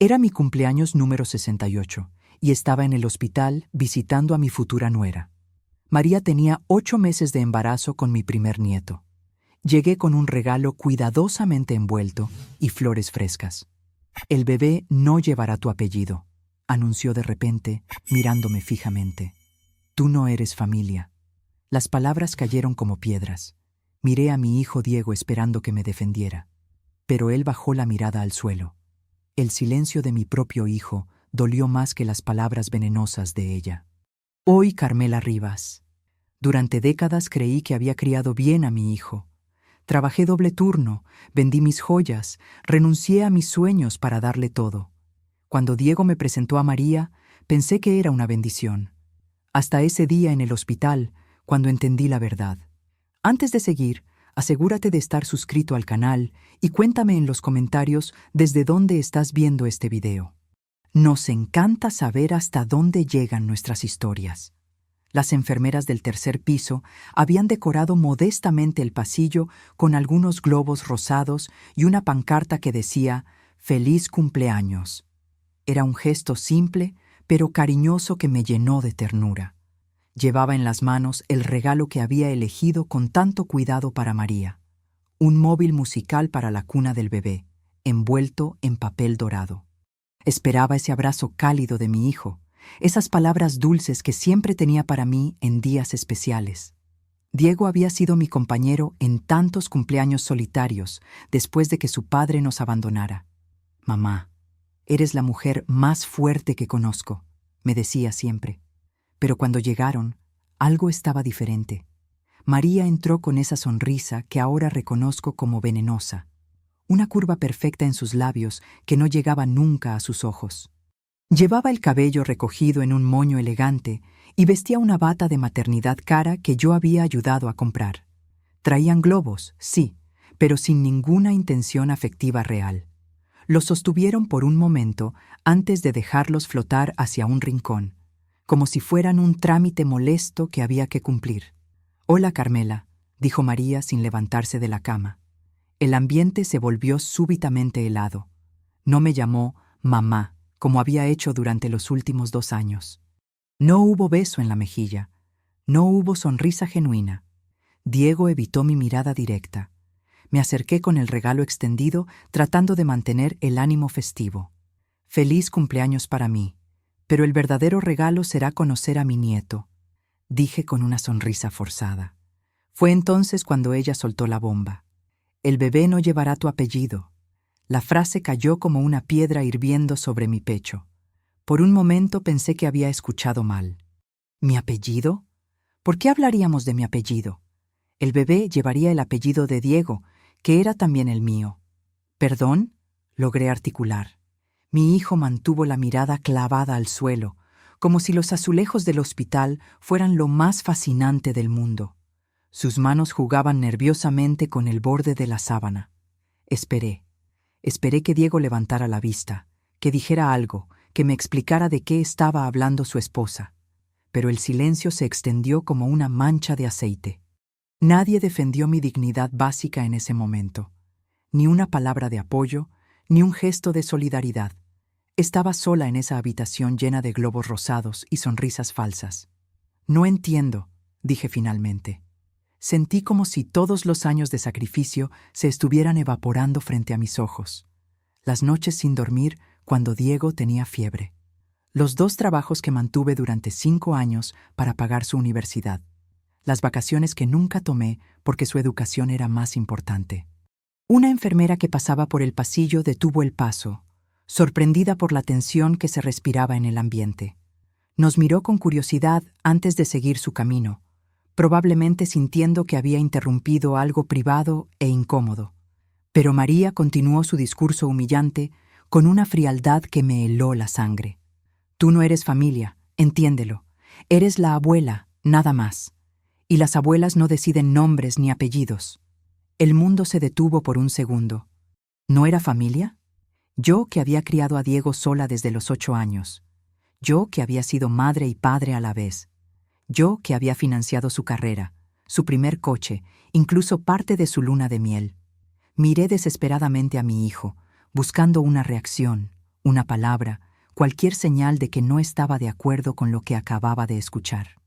Era mi cumpleaños número 68 y estaba en el hospital visitando a mi futura nuera. María tenía 8 meses de embarazo con mi primer nieto. Llegué con un regalo cuidadosamente envuelto y flores frescas. «El bebé no llevará tu apellido», anunció de repente, mirándome fijamente. «Tú no eres familia». Las palabras cayeron como piedras. Miré a mi hijo Diego esperando que me defendiera, pero él bajó la mirada al suelo. El silencio de mi propio hijo dolió más que las palabras venenosas de ella. Hoy, Carmela Rivas. Durante décadas creí que había criado bien a mi hijo. Trabajé doble turno, vendí mis joyas, renuncié a mis sueños para darle todo. Cuando Diego me presentó a María, pensé que era una bendición. Hasta ese día en el hospital, cuando entendí la verdad. Antes de seguir, asegúrate de estar suscrito al canal y cuéntame en los comentarios desde dónde estás viendo este video. Nos encanta saber hasta dónde llegan nuestras historias. Las enfermeras del tercer piso habían decorado modestamente el pasillo con algunos globos rosados y una pancarta que decía «Feliz cumpleaños». Era un gesto simple, pero cariñoso que me llenó de ternura. Llevaba en las manos el regalo que había elegido con tanto cuidado para María. Un móvil musical para la cuna del bebé, envuelto en papel dorado. Esperaba ese abrazo cálido de mi hijo, esas palabras dulces que siempre tenía para mí en días especiales. Diego había sido mi compañero en tantos cumpleaños solitarios después de que su padre nos abandonara. «Mamá, eres la mujer más fuerte que conozco», me decía siempre. Pero cuando llegaron, algo estaba diferente. María entró con esa sonrisa que ahora reconozco como venenosa. Una curva perfecta en sus labios que no llegaba nunca a sus ojos. Llevaba el cabello recogido en un moño elegante y vestía una bata de maternidad cara que yo había ayudado a comprar. Traían globos, sí, pero sin ninguna intención afectiva real. Los sostuvieron por un momento antes de dejarlos flotar hacia un rincón, como si fueran un trámite molesto que había que cumplir. «Hola, Carmela», dijo María sin levantarse de la cama. El ambiente se volvió súbitamente helado. No me llamó mamá, como había hecho durante los últimos 2 años. No hubo beso en la mejilla. No hubo sonrisa genuina. Diego evitó mi mirada directa. Me acerqué con el regalo extendido, tratando de mantener el ánimo festivo. «Feliz cumpleaños para mí, pero el verdadero regalo será conocer a mi nieto», dije con una sonrisa forzada. Fue entonces cuando ella soltó la bomba. «El bebé no llevará tu apellido». La frase cayó como una piedra hirviendo sobre mi pecho. Por un momento pensé que había escuchado mal. ¿Mi apellido? ¿Por qué hablaríamos de mi apellido? El bebé llevaría el apellido de Diego, que era también el mío. «¿Perdón?», logré articular. Mi hijo mantuvo la mirada clavada al suelo, como si los azulejos del hospital fueran lo más fascinante del mundo. Sus manos jugaban nerviosamente con el borde de la sábana. Esperé que Diego levantara la vista, que dijera algo, que me explicara de qué estaba hablando su esposa. Pero el silencio se extendió como una mancha de aceite. Nadie defendió mi dignidad básica en ese momento. Ni una palabra de apoyo, ni un gesto de solidaridad. Estaba sola en esa habitación llena de globos rosados y sonrisas falsas. «No entiendo», dije finalmente. Sentí como si todos los años de sacrificio se estuvieran evaporando frente a mis ojos. Las noches sin dormir cuando Diego tenía fiebre. Los 2 trabajos que mantuve durante 5 años para pagar su universidad. Las vacaciones que nunca tomé porque su educación era más importante. Una enfermera que pasaba por el pasillo detuvo el paso, sorprendida por la tensión que se respiraba en el ambiente. Nos miró con curiosidad antes de seguir su camino, probablemente sintiendo que había interrumpido algo privado e incómodo. Pero María continuó su discurso humillante con una frialdad que me heló la sangre. «Tú no eres familia, entiéndelo. Eres la abuela, nada más. Y las abuelas no deciden nombres ni apellidos». El mundo se detuvo por un segundo. ¿No era familia? Yo que había criado a Diego sola desde los 8 años. Yo que había sido madre y padre a la vez. Yo que había financiado su carrera, su primer coche, incluso parte de su luna de miel. Miré desesperadamente a mi hijo, buscando una reacción, Una palabra, cualquier señal de que no estaba de acuerdo con lo que acababa de escuchar.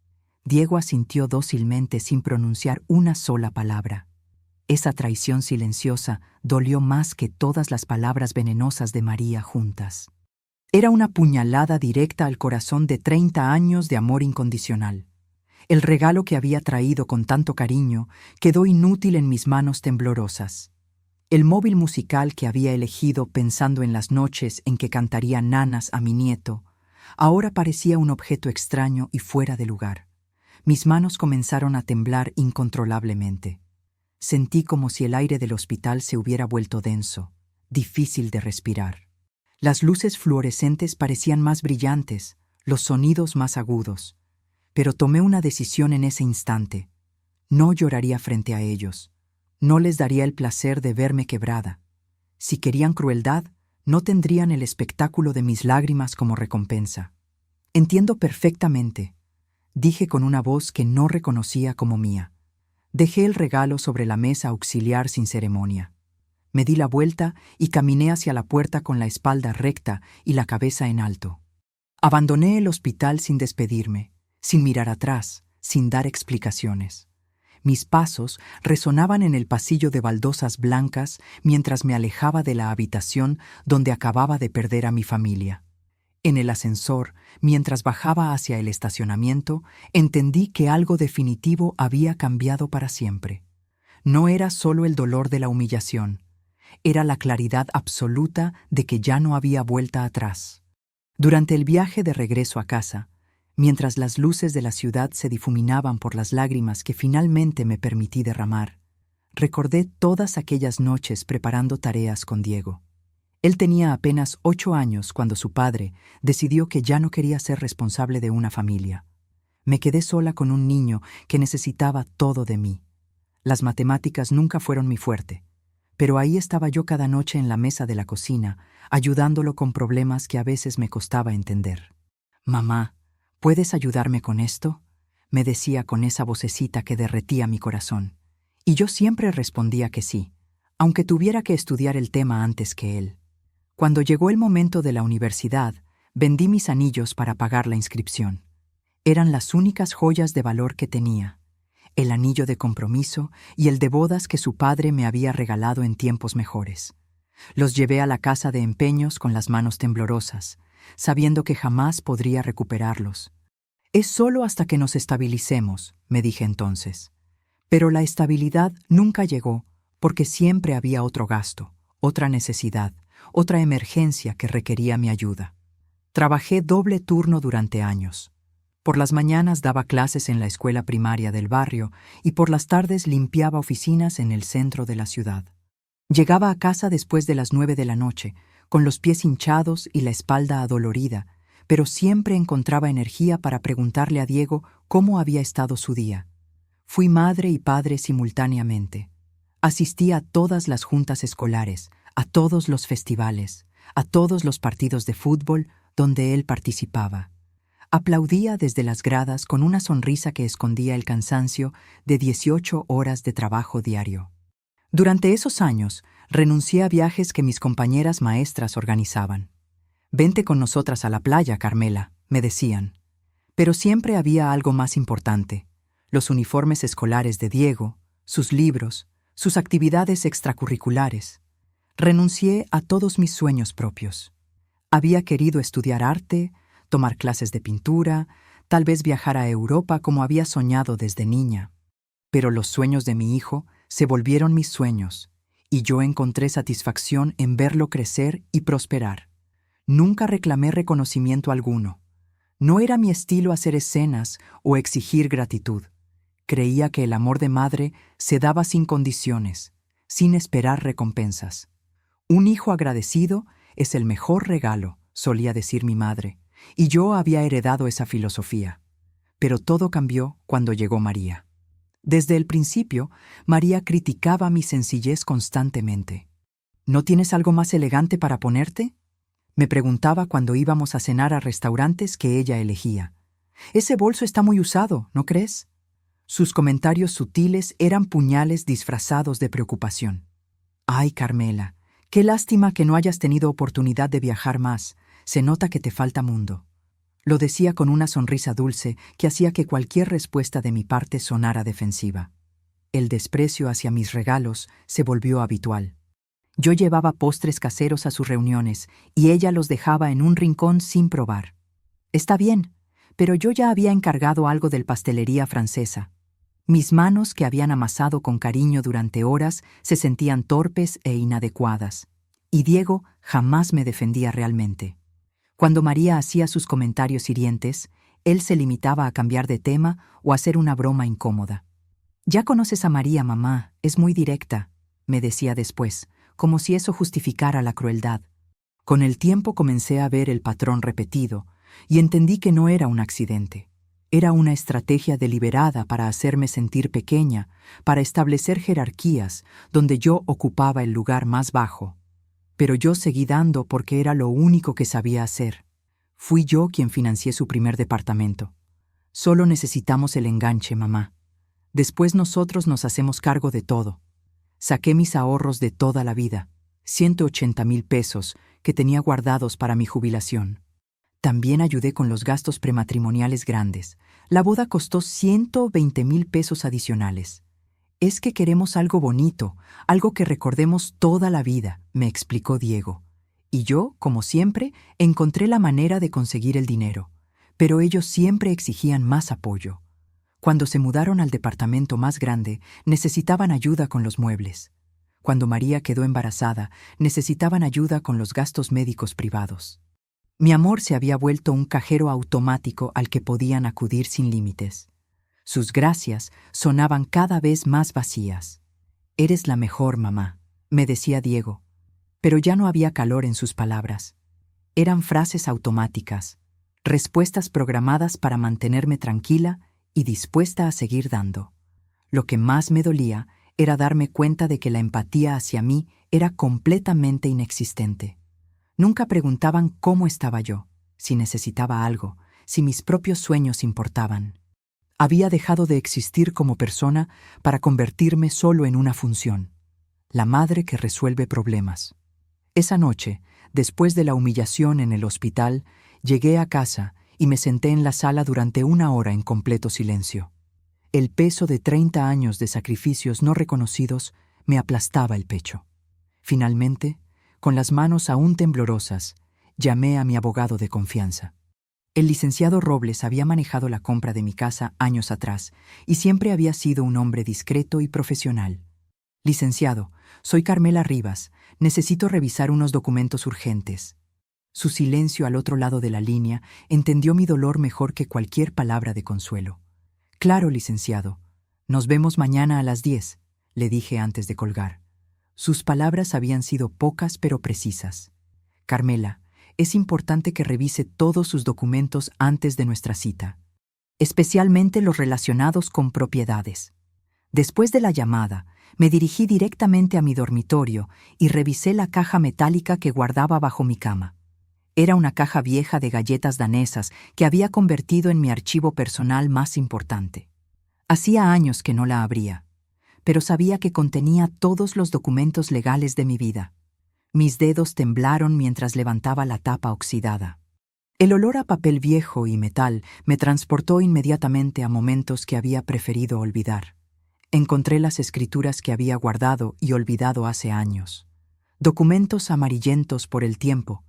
Diego asintió dócilmente sin pronunciar una sola palabra. Esa traición silenciosa dolió más que todas las palabras venenosas de María juntas. Era una puñalada directa al corazón de 30 años de amor incondicional. El regalo que había traído con tanto cariño quedó inútil en mis manos temblorosas. El móvil musical que había elegido pensando en las noches en que cantaría nanas a mi nieto, ahora parecía un objeto extraño y fuera de lugar. Mis manos comenzaron a temblar incontrolablemente. Sentí como si el aire del hospital se hubiera vuelto denso, difícil de respirar. Las luces fluorescentes parecían más brillantes, los sonidos más agudos. Pero tomé una decisión en ese instante. No lloraría frente a ellos. No les daría el placer de verme quebrada. Si querían crueldad, no tendrían el espectáculo de mis lágrimas como recompensa. Entiendo perfectamente, dije con una voz que no reconocía como mía. Dejé el regalo sobre la mesa auxiliar sin ceremonia. Me di la vuelta y caminé hacia la puerta con la espalda recta y la cabeza en alto. Abandoné el hospital sin despedirme, sin mirar atrás, sin dar explicaciones. Mis pasos resonaban en el pasillo de baldosas blancas mientras me alejaba de la habitación donde acababa de perder a mi familia. En el ascensor, mientras bajaba hacia el estacionamiento, entendí que algo definitivo había cambiado para siempre. No era solo el dolor de la humillación, era la claridad absoluta de que ya no había vuelta atrás. Durante el viaje de regreso a casa, mientras las luces de la ciudad se difuminaban por las lágrimas que finalmente me permití derramar, recordé todas aquellas noches preparando tareas con Diego. Él tenía apenas 8 años cuando su padre decidió que ya no quería ser responsable de una familia. Me quedé sola con un niño que necesitaba todo de mí. Las matemáticas nunca fueron mi fuerte, pero ahí estaba yo cada noche en la mesa de la cocina, ayudándolo con problemas que a veces me costaba entender. «Mamá, ¿puedes ayudarme con esto?», me decía con esa vocecita que derretía mi corazón. Y yo siempre respondía que sí, aunque tuviera que estudiar el tema antes que él. Cuando llegó el momento de la universidad, vendí mis anillos para pagar la inscripción. Eran las únicas joyas de valor que tenía. El anillo de compromiso y el de bodas que su padre me había regalado en tiempos mejores. Los llevé a la casa de empeños con las manos temblorosas, sabiendo que jamás podría recuperarlos. «Es solo hasta que nos estabilicemos», me dije entonces. Pero la estabilidad nunca llegó, porque siempre había otro gasto, otra necesidad, otra emergencia que requería mi ayuda. Trabajé doble turno durante años. Por las mañanas daba clases en la escuela primaria del barrio y por las tardes limpiaba oficinas en el centro de la ciudad. Llegaba a casa después de las 9 de la noche, con los pies hinchados y la espalda adolorida, pero siempre encontraba energía para preguntarle a Diego cómo había estado su día. Fui madre y padre simultáneamente. Asistí a todas las juntas escolares, a todos los festivales, a todos los partidos de fútbol donde él participaba. Aplaudía desde las gradas con una sonrisa que escondía el cansancio de 18 horas de trabajo diario. Durante esos años, renuncié a viajes que mis compañeras maestras organizaban. «Vente con nosotras a la playa, Carmela», me decían. Pero siempre había algo más importante: los uniformes escolares de Diego, sus libros, sus actividades extracurriculares. Renuncié a todos mis sueños propios. Había querido estudiar arte, tomar clases de pintura, tal vez viajar a Europa como había soñado desde niña. Pero los sueños de mi hijo se volvieron mis sueños, y yo encontré satisfacción en verlo crecer y prosperar. Nunca reclamé reconocimiento alguno. No era mi estilo hacer escenas o exigir gratitud. Creía que el amor de madre se daba sin condiciones, sin esperar recompensas. Un hijo agradecido es el mejor regalo, solía decir mi madre, y yo había heredado esa filosofía. Pero todo cambió cuando llegó María. Desde el principio, María criticaba mi sencillez constantemente. «¿No tienes algo más elegante para ponerte?», me preguntaba cuando íbamos a cenar a restaurantes que ella elegía. «Ese bolso está muy usado, ¿no crees?». Sus comentarios sutiles eran puñales disfrazados de preocupación. «Ay, Carmela, Qué lástima que no hayas tenido oportunidad de viajar más. Se nota que te falta mundo. Lo decía con una sonrisa dulce que hacía que cualquier respuesta de mi parte sonara defensiva. El desprecio hacia mis regalos se volvió habitual. Yo llevaba postres caseros a sus reuniones y ella los dejaba en un rincón sin probar. Está bien, pero yo ya había encargado algo de pastelería francesa. Mis manos, que habían amasado con cariño durante horas, se sentían torpes e inadecuadas. Y Diego jamás me defendía realmente. Cuando María hacía sus comentarios hirientes, él se limitaba a cambiar de tema o a hacer una broma incómoda. «Ya conoces a María, mamá, es muy directa», me decía después, como si eso justificara la crueldad. Con el tiempo comencé a ver el patrón repetido y entendí que no era un accidente. Era una estrategia deliberada para hacerme sentir pequeña, para establecer jerarquías donde yo ocupaba el lugar más bajo. Pero yo seguí dando porque era lo único que sabía hacer. Fui yo quien financié su primer departamento. Solo necesitamos el enganche, mamá. Después nosotros nos hacemos cargo de todo. Saqué mis ahorros de toda la vida, 180,000 pesos que tenía guardados para mi jubilación. También ayudé con los gastos prematrimoniales grandes. La boda costó 120,000 pesos adicionales. Es que queremos algo bonito, algo que recordemos toda la vida, me explicó Diego. Y yo, como siempre, encontré la manera de conseguir el dinero. Pero ellos siempre exigían más apoyo. Cuando se mudaron al departamento más grande, necesitaban ayuda con los muebles. Cuando María quedó embarazada, necesitaban ayuda con los gastos médicos privados. Mi amor se había vuelto un cajero automático al que podían acudir sin límites. Sus gracias sonaban cada vez más vacías. «Eres la mejor, mamá», me decía Diego, pero ya no había calor en sus palabras. Eran frases automáticas, respuestas programadas para mantenerme tranquila y dispuesta a seguir dando. Lo que más me dolía era darme cuenta de que la empatía hacia mí era completamente inexistente. Nunca preguntaban cómo estaba yo, si necesitaba algo, si mis propios sueños importaban. Había dejado de existir como persona para convertirme solo en una función, la madre que resuelve problemas. Esa noche, después de la humillación en el hospital, llegué a casa y me senté en la sala durante 1 hora en completo silencio. El peso de 30 años de sacrificios no reconocidos me aplastaba el pecho. Finalmente, con las manos aún temblorosas, llamé a mi abogado de confianza. El licenciado Robles había manejado la compra de mi casa años atrás y siempre había sido un hombre discreto y profesional. «Licenciado, soy Carmela Rivas. Necesito revisar unos documentos urgentes». Su silencio al otro lado de la línea entendió mi dolor mejor que cualquier palabra de consuelo. «Claro, licenciado. Nos vemos mañana a las 10», le dije antes de colgar. Sus palabras habían sido pocas pero precisas. «Carmela, es importante que revise todos sus documentos antes de nuestra cita, especialmente los relacionados con propiedades». Después de la llamada, me dirigí directamente a mi dormitorio y revisé la caja metálica que guardaba bajo mi cama. Era una caja vieja de galletas danesas que había convertido en mi archivo personal más importante. Hacía años que no la abría, pero sabía que contenía todos los documentos legales de mi vida. Mis dedos temblaron mientras levantaba la tapa oxidada. El olor a papel viejo y metal me transportó inmediatamente a momentos que había preferido olvidar. Encontré las escrituras que había guardado y olvidado hace años. Documentos amarillentos por el tiempo,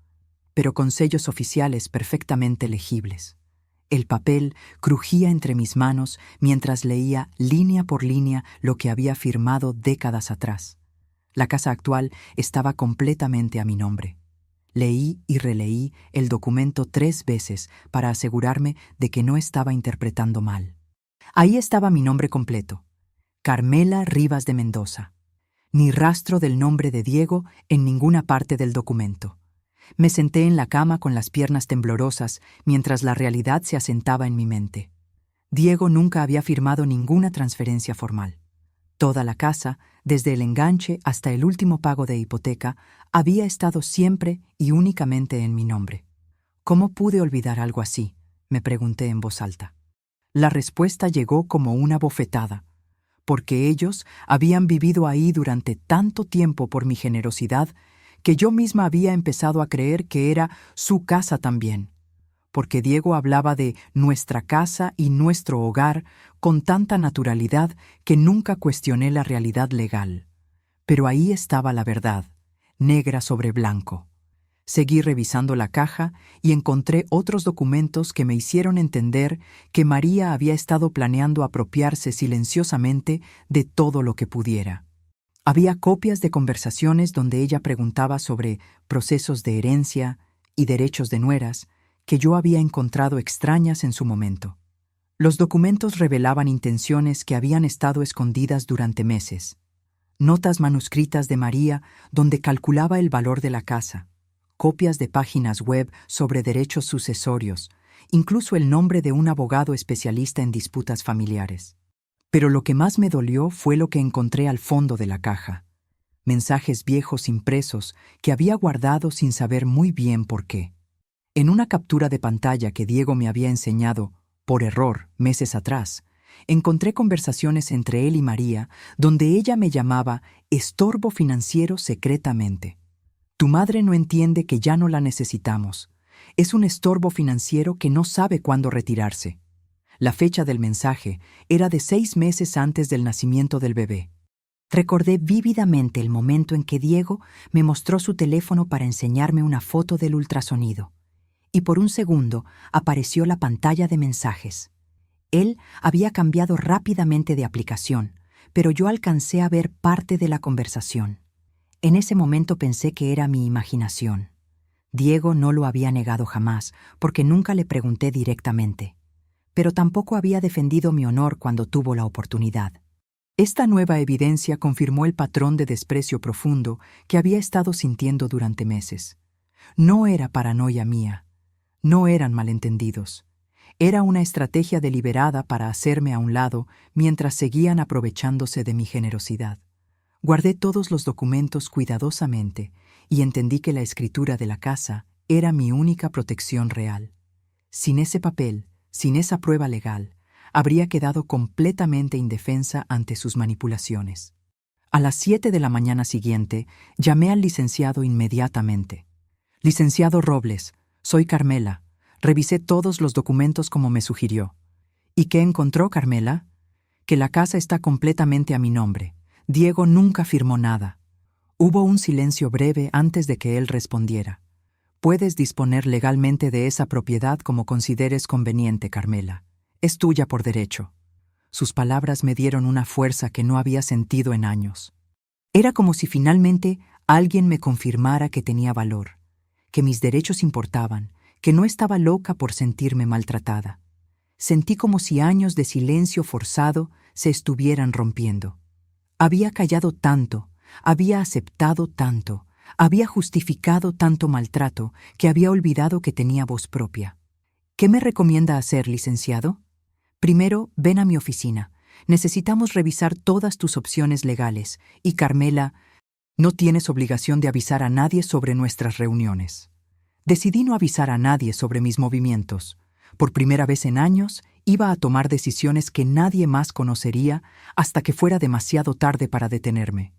pero con sellos oficiales perfectamente legibles. El papel crujía entre mis manos mientras leía línea por línea lo que había firmado décadas atrás. La casa actual estaba completamente a mi nombre. Leí y releí el documento 3 veces para asegurarme de que no estaba interpretando mal. Ahí estaba mi nombre completo: Carmela Rivas de Mendoza. Ni rastro del nombre de Diego en ninguna parte del documento. Me senté en la cama con las piernas temblorosas mientras la realidad se asentaba en mi mente. Diego nunca había firmado ninguna transferencia formal. Toda la casa, desde el enganche hasta el último pago de hipoteca, había estado siempre y únicamente en mi nombre. ¿Cómo pude olvidar algo así?, me pregunté en voz alta. La respuesta llegó como una bofetada, porque ellos habían vivido ahí durante tanto tiempo por mi generosidad que yo misma había empezado a creer que era su casa también, porque Diego hablaba de nuestra casa y nuestro hogar con tanta naturalidad que nunca cuestioné la realidad legal. Pero ahí estaba la verdad, negra sobre blanco. Seguí revisando la caja y encontré otros documentos que me hicieron entender que María había estado planeando apropiarse silenciosamente de todo lo que pudiera. Había copias de conversaciones donde ella preguntaba sobre procesos de herencia y derechos de nueras que yo había encontrado extrañas en su momento. Los documentos revelaban intenciones que habían estado escondidas durante meses. Notas manuscritas de María donde calculaba el valor de la casa, copias de páginas web sobre derechos sucesorios, incluso el nombre de un abogado especialista en disputas familiares. Pero lo que más me dolió fue lo que encontré al fondo de la caja. Mensajes viejos impresos que había guardado sin saber muy bien por qué. En una captura de pantalla que Diego me había enseñado, por error, meses atrás, encontré conversaciones entre él y María donde ella me llamaba estorbo financiero secretamente. Tu madre no entiende que ya no la necesitamos. Es un estorbo financiero que no sabe cuándo retirarse. La fecha del mensaje era de 6 meses antes del nacimiento del bebé. Recordé vívidamente el momento en que Diego me mostró su teléfono para enseñarme una foto del ultrasonido. Y por un segundo apareció la pantalla de mensajes. Él había cambiado rápidamente de aplicación, pero yo alcancé a ver parte de la conversación. En ese momento pensé que era mi imaginación. Diego no lo había negado jamás, porque nunca le pregunté directamente. Pero tampoco había defendido mi honor cuando tuvo la oportunidad. Esta nueva evidencia confirmó el patrón de desprecio profundo que había estado sintiendo durante meses. No era paranoia mía. No eran malentendidos. Era una estrategia deliberada para hacerme a un lado mientras seguían aprovechándose de mi generosidad. Guardé todos los documentos cuidadosamente y entendí que la escritura de la casa era mi única protección real. Sin ese papel, sin esa prueba legal, habría quedado completamente indefensa ante sus manipulaciones. A las 7 de la mañana siguiente, llamé al licenciado inmediatamente. Licenciado Robles, soy Carmela. Revisé todos los documentos como me sugirió. ¿Y qué encontró, Carmela? Que la casa está completamente a mi nombre. Diego nunca firmó nada. Hubo un silencio breve antes de que él respondiera. Puedes disponer legalmente de esa propiedad como consideres conveniente, Carmela. Es tuya por derecho. Sus palabras me dieron una fuerza que no había sentido en años. Era como si finalmente alguien me confirmara que tenía valor, que mis derechos importaban, que no estaba loca por sentirme maltratada. Sentí como si años de silencio forzado se estuvieran rompiendo. Había callado tanto, había aceptado tanto, había justificado tanto maltrato que había olvidado que tenía voz propia. ¿Qué me recomienda hacer, licenciado? Primero, ven a mi oficina. Necesitamos revisar todas tus opciones legales. Y Carmela, no tienes obligación de avisar a nadie sobre nuestras reuniones. Decidí no avisar a nadie sobre mis movimientos. Por primera vez en años, iba a tomar decisiones que nadie más conocería hasta que fuera demasiado tarde para detenerme.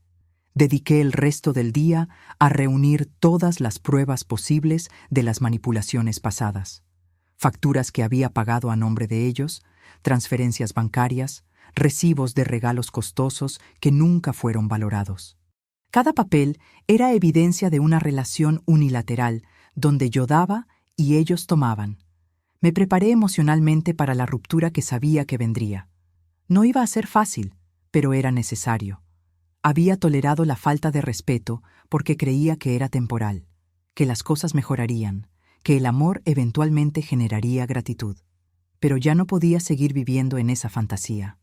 Dediqué el resto del día a reunir todas las pruebas posibles de las manipulaciones pasadas. Facturas que había pagado a nombre de ellos, transferencias bancarias, recibos de regalos costosos que nunca fueron valorados. Cada papel era evidencia de una relación unilateral donde yo daba y ellos tomaban. Me preparé emocionalmente para la ruptura que sabía que vendría. No iba a ser fácil, pero era necesario. Había tolerado la falta de respeto porque creía que era temporal, que las cosas mejorarían, que el amor eventualmente generaría gratitud. Pero ya no podía seguir viviendo en esa fantasía.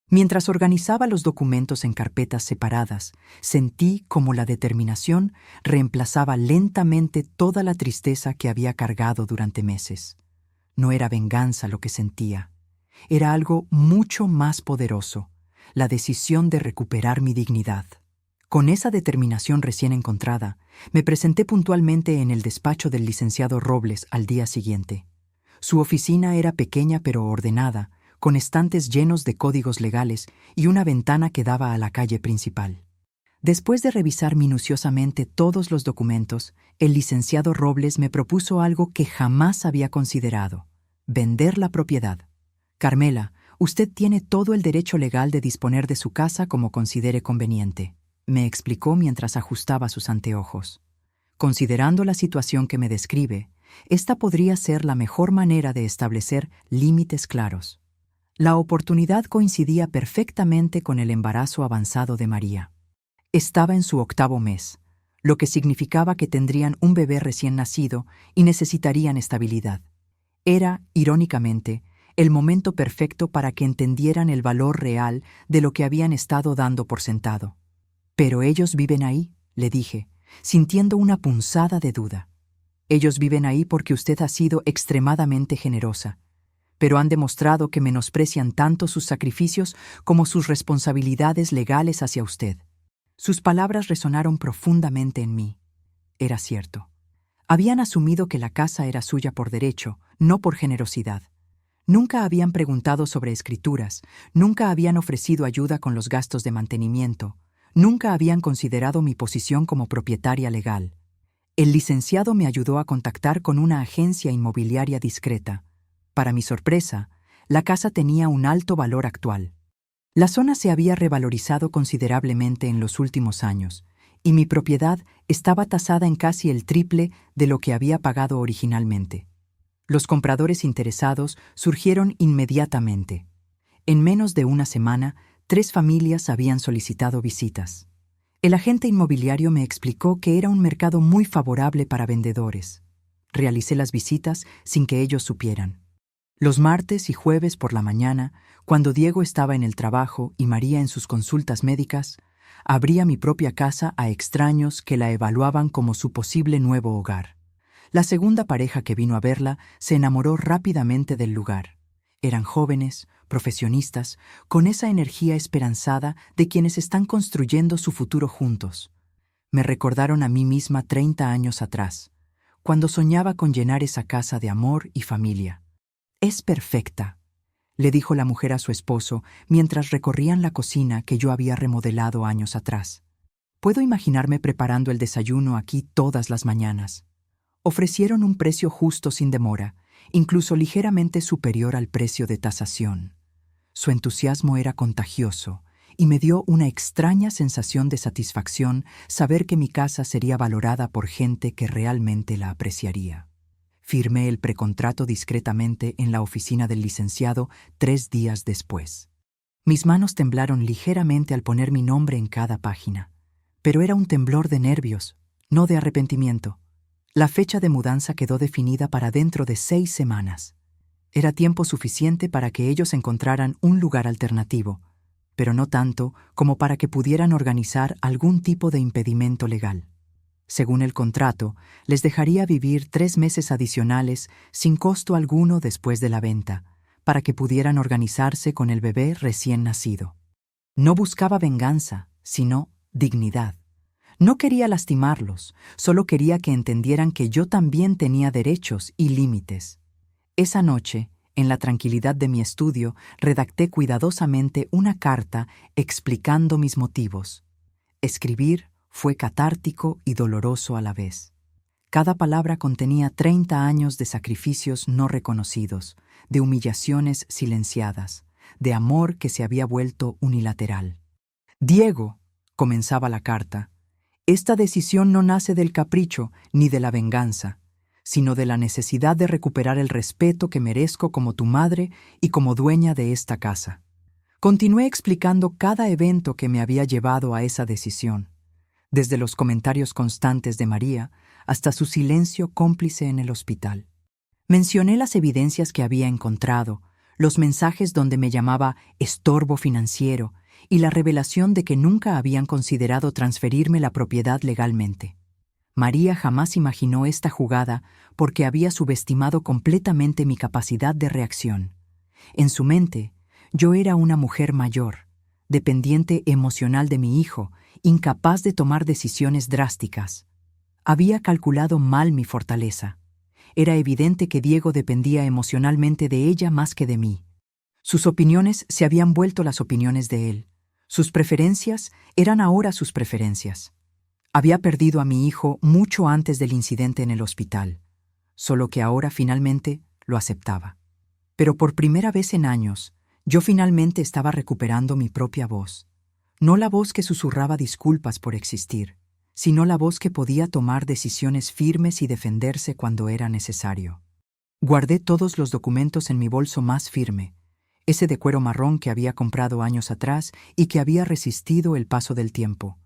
Mientras organizaba los documentos en carpetas separadas, sentí como la determinación reemplazaba lentamente toda la tristeza que había cargado durante meses. No era venganza lo que sentía. Era algo mucho más poderoso, la decisión de recuperar mi dignidad. Con esa determinación recién encontrada, me presenté puntualmente en el despacho del licenciado Robles al día siguiente. Su oficina era pequeña pero ordenada, con estantes llenos de códigos legales y una ventana que daba a la calle principal. Después de revisar minuciosamente todos los documentos, el licenciado Robles me propuso algo que jamás había considerado: vender la propiedad. Carmela, usted tiene todo el derecho legal de disponer de su casa como considere conveniente, me explicó mientras ajustaba sus anteojos. Considerando la situación que me describe, esta podría ser la mejor manera de establecer límites claros. La oportunidad coincidía perfectamente con el embarazo avanzado de María. Estaba en su 8º mes, lo que significaba que tendrían un bebé recién nacido y necesitarían estabilidad. Era, irónicamente, el momento perfecto para que entendieran el valor real de lo que habían estado dando por sentado. «Pero ellos viven ahí», le dije, sintiendo una punzada de duda. «Ellos viven ahí porque usted ha sido extremadamente generosa, pero han demostrado que menosprecian tanto sus sacrificios como sus responsabilidades legales hacia usted». Sus palabras resonaron profundamente en mí. Era cierto. Habían asumido que la casa era suya por derecho, no por generosidad. Nunca habían preguntado sobre escrituras, nunca habían ofrecido ayuda con los gastos de mantenimiento, nunca habían considerado mi posición como propietaria legal. El licenciado me ayudó a contactar con una agencia inmobiliaria discreta. Para mi sorpresa, la casa tenía un alto valor actual. La zona se había revalorizado considerablemente en los últimos años, y mi propiedad estaba tasada en casi el triple de lo que había pagado originalmente. Los compradores interesados surgieron inmediatamente. En menos de una semana, 3 familias habían solicitado visitas. El agente inmobiliario me explicó que era un mercado muy favorable para vendedores. Realicé las visitas sin que ellos supieran. Los martes y jueves por la mañana, cuando Diego estaba en el trabajo y María en sus consultas médicas, abría mi propia casa a extraños que la evaluaban como su posible nuevo hogar. La segunda pareja que vino a verla se enamoró rápidamente del lugar. Eran jóvenes, profesionistas, con esa energía esperanzada de quienes están construyendo su futuro juntos. Me recordaron a mí misma 30 años atrás, cuando soñaba con llenar esa casa de amor y familia. «Es perfecta», le dijo la mujer a su esposo mientras recorrían la cocina que yo había remodelado años atrás. «Puedo imaginarme preparando el desayuno aquí todas las mañanas». Ofrecieron un precio justo sin demora, incluso ligeramente superior al precio de tasación. Su entusiasmo era contagioso y me dio una extraña sensación de satisfacción saber que mi casa sería valorada por gente que realmente la apreciaría. Firmé el precontrato discretamente en la oficina del licenciado 3 días después. Mis manos temblaron ligeramente al poner mi nombre en cada página, pero era un temblor de nervios, no de arrepentimiento. La fecha de mudanza quedó definida para dentro de 6 semanas. Era tiempo suficiente para que ellos encontraran un lugar alternativo, pero no tanto como para que pudieran organizar algún tipo de impedimento legal. Según el contrato, les dejaría vivir 3 meses adicionales sin costo alguno después de la venta, para que pudieran organizarse con el bebé recién nacido. No buscaba venganza, sino dignidad. No quería lastimarlos, solo quería que entendieran que yo también tenía derechos y límites. Esa noche, en la tranquilidad de mi estudio, redacté cuidadosamente una carta explicando mis motivos. Escribir fue catártico y doloroso a la vez. Cada palabra contenía 30 años de sacrificios no reconocidos, de humillaciones silenciadas, de amor que se había vuelto unilateral. «Diego», comenzaba la carta, «esta decisión no nace del capricho ni de la venganza, sino de la necesidad de recuperar el respeto que merezco como tu madre y como dueña de esta casa». Continué explicando cada evento que me había llevado a esa decisión, desde los comentarios constantes de María hasta su silencio cómplice en el hospital. Mencioné las evidencias que había encontrado, los mensajes donde me llamaba estorbo financiero y la revelación de que nunca habían considerado transferirme la propiedad legalmente. María jamás imaginó esta jugada porque había subestimado completamente mi capacidad de reacción. En su mente, yo era una mujer mayor, dependiente emocional de mi hijo, incapaz de tomar decisiones drásticas. Había calculado mal mi fortaleza. Era evidente que Diego dependía emocionalmente de ella más que de mí. Sus opiniones se habían vuelto las opiniones de él. Sus preferencias eran ahora sus preferencias. Había perdido a mi hijo mucho antes del incidente en el hospital, solo que ahora finalmente lo aceptaba. Pero por primera vez en años, yo finalmente estaba recuperando mi propia voz. No la voz que susurraba disculpas por existir, sino la voz que podía tomar decisiones firmes y defenderse cuando era necesario. Guardé todos los documentos en mi bolso más firme, ese de cuero marrón que había comprado años atrás y que había resistido el paso del tiempo.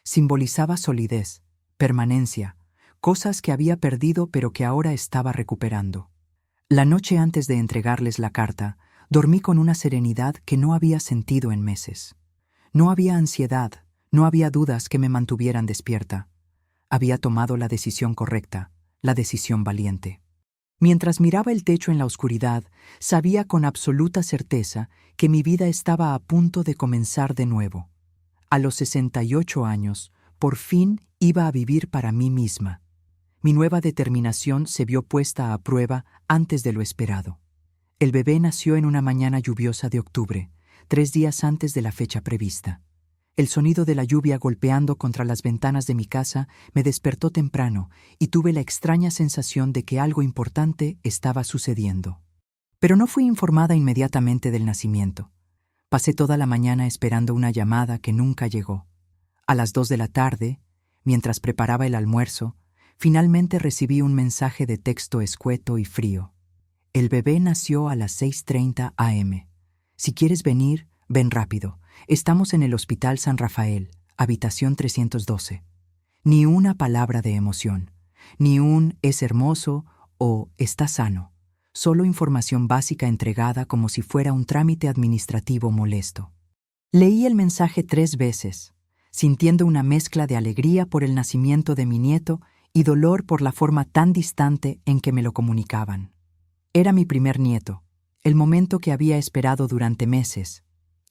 Simbolizaba solidez, permanencia, cosas que había perdido pero que ahora estaba recuperando. La noche antes de entregarles la carta, dormí con una serenidad que no había sentido en meses. No había ansiedad, no había dudas que me mantuvieran despierta. Había tomado la decisión correcta, la decisión valiente. Mientras miraba el techo en la oscuridad, sabía con absoluta certeza que mi vida estaba a punto de comenzar de nuevo. A los 68 años, por fin iba a vivir para mí misma. Mi nueva determinación se vio puesta a prueba antes de lo esperado. El bebé nació en una mañana lluviosa de octubre, 3 días antes de la fecha prevista. El sonido de la lluvia golpeando contra las ventanas de mi casa me despertó temprano y tuve la extraña sensación de que algo importante estaba sucediendo. Pero no fui informada inmediatamente del nacimiento. Pasé toda la mañana esperando una llamada que nunca llegó. A las 2 de la tarde, mientras preparaba el almuerzo, finalmente recibí un mensaje de texto escueto y frío. El bebé nació a las 6:30 a.m. Si quieres venir, ven rápido. Estamos en el Hospital San Rafael, habitación 312. Ni una palabra de emoción, ni un «es hermoso» o «está sano». Solo información básica entregada como si fuera un trámite administrativo molesto. Leí el mensaje 3 veces, sintiendo una mezcla de alegría por el nacimiento de mi nieto y dolor por la forma tan distante en que me lo comunicaban. Era mi primer nieto, el momento que había esperado durante meses,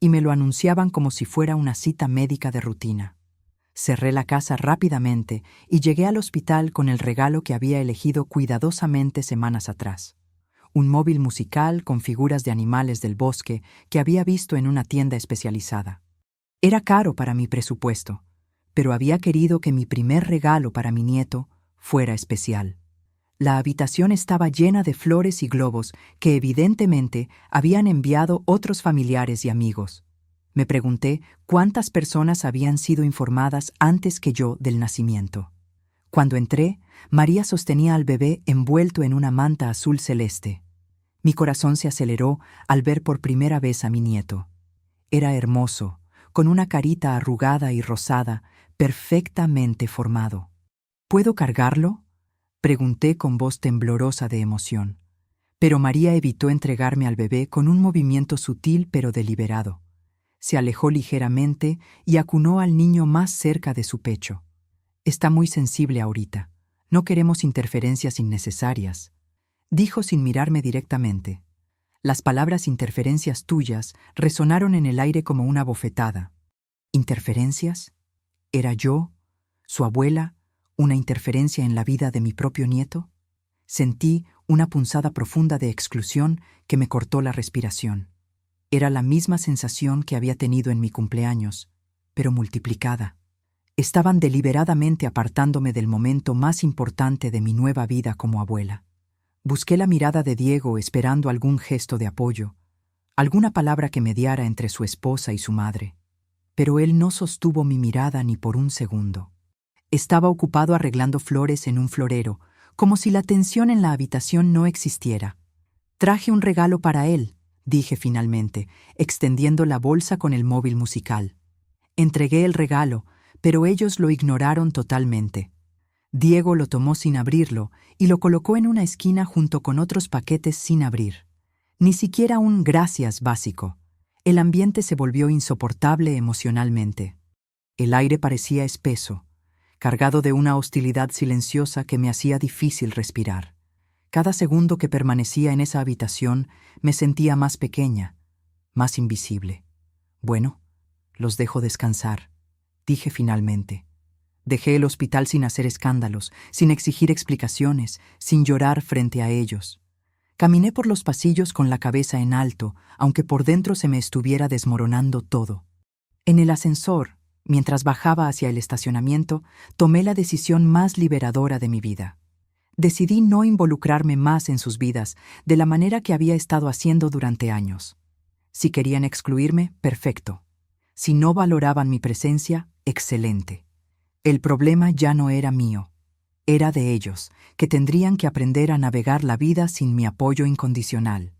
y me lo anunciaban como si fuera una cita médica de rutina. Cerré la casa rápidamente y llegué al hospital con el regalo que había elegido cuidadosamente semanas atrás. Un móvil musical con figuras de animales del bosque que había visto en una tienda especializada. Era caro para mi presupuesto, pero había querido que mi primer regalo para mi nieto fuera especial. La habitación estaba llena de flores y globos que evidentemente habían enviado otros familiares y amigos. Me pregunté cuántas personas habían sido informadas antes que yo del nacimiento. Cuando entré, María sostenía al bebé envuelto en una manta azul celeste. Mi corazón se aceleró al ver por primera vez a mi nieto. Era hermoso, con una carita arrugada y rosada, perfectamente formado. ¿Puedo cargarlo?, pregunté con voz temblorosa de emoción. Pero María evitó entregarme al bebé con un movimiento sutil pero deliberado. Se alejó ligeramente y acunó al niño más cerca de su pecho. Está muy sensible ahorita. No queremos interferencias innecesarias, dijo sin mirarme directamente. Las palabras interferencias tuyas resonaron en el aire como una bofetada. ¿Interferencias? ¿Era yo, su abuela, una interferencia en la vida de mi propio nieto? Sentí una punzada profunda de exclusión que me cortó la respiración. Era la misma sensación que había tenido en mi cumpleaños, pero multiplicada. Estaban deliberadamente apartándome del momento más importante de mi nueva vida como abuela. Busqué la mirada de Diego esperando algún gesto de apoyo, alguna palabra que mediara entre su esposa y su madre. Pero él no sostuvo mi mirada ni por un segundo. Estaba ocupado arreglando flores en un florero, como si la tensión en la habitación no existiera. Traje un regalo para él, dije finalmente, extendiendo la bolsa con el móvil musical. Entregué el regalo, pero ellos lo ignoraron totalmente. Diego lo tomó sin abrirlo y lo colocó en una esquina junto con otros paquetes sin abrir. Ni siquiera un gracias básico. El ambiente se volvió insoportable emocionalmente. El aire parecía espeso, cargado de una hostilidad silenciosa que me hacía difícil respirar. Cada segundo que permanecía en esa habitación me sentía más pequeña, más invisible. Bueno, los dejo descansar, dije finalmente. Dejé el hospital sin hacer escándalos, sin exigir explicaciones, sin llorar frente a ellos. Caminé por los pasillos con la cabeza en alto, aunque por dentro se me estuviera desmoronando todo. En el ascensor, mientras bajaba hacia el estacionamiento, tomé la decisión más liberadora de mi vida. Decidí no involucrarme más en sus vidas de la manera que había estado haciendo durante años. Si querían excluirme, perfecto. Si no valoraban mi presencia, excelente. El problema ya no era mío. Era de ellos, que tendrían que aprender a navegar la vida sin mi apoyo incondicional.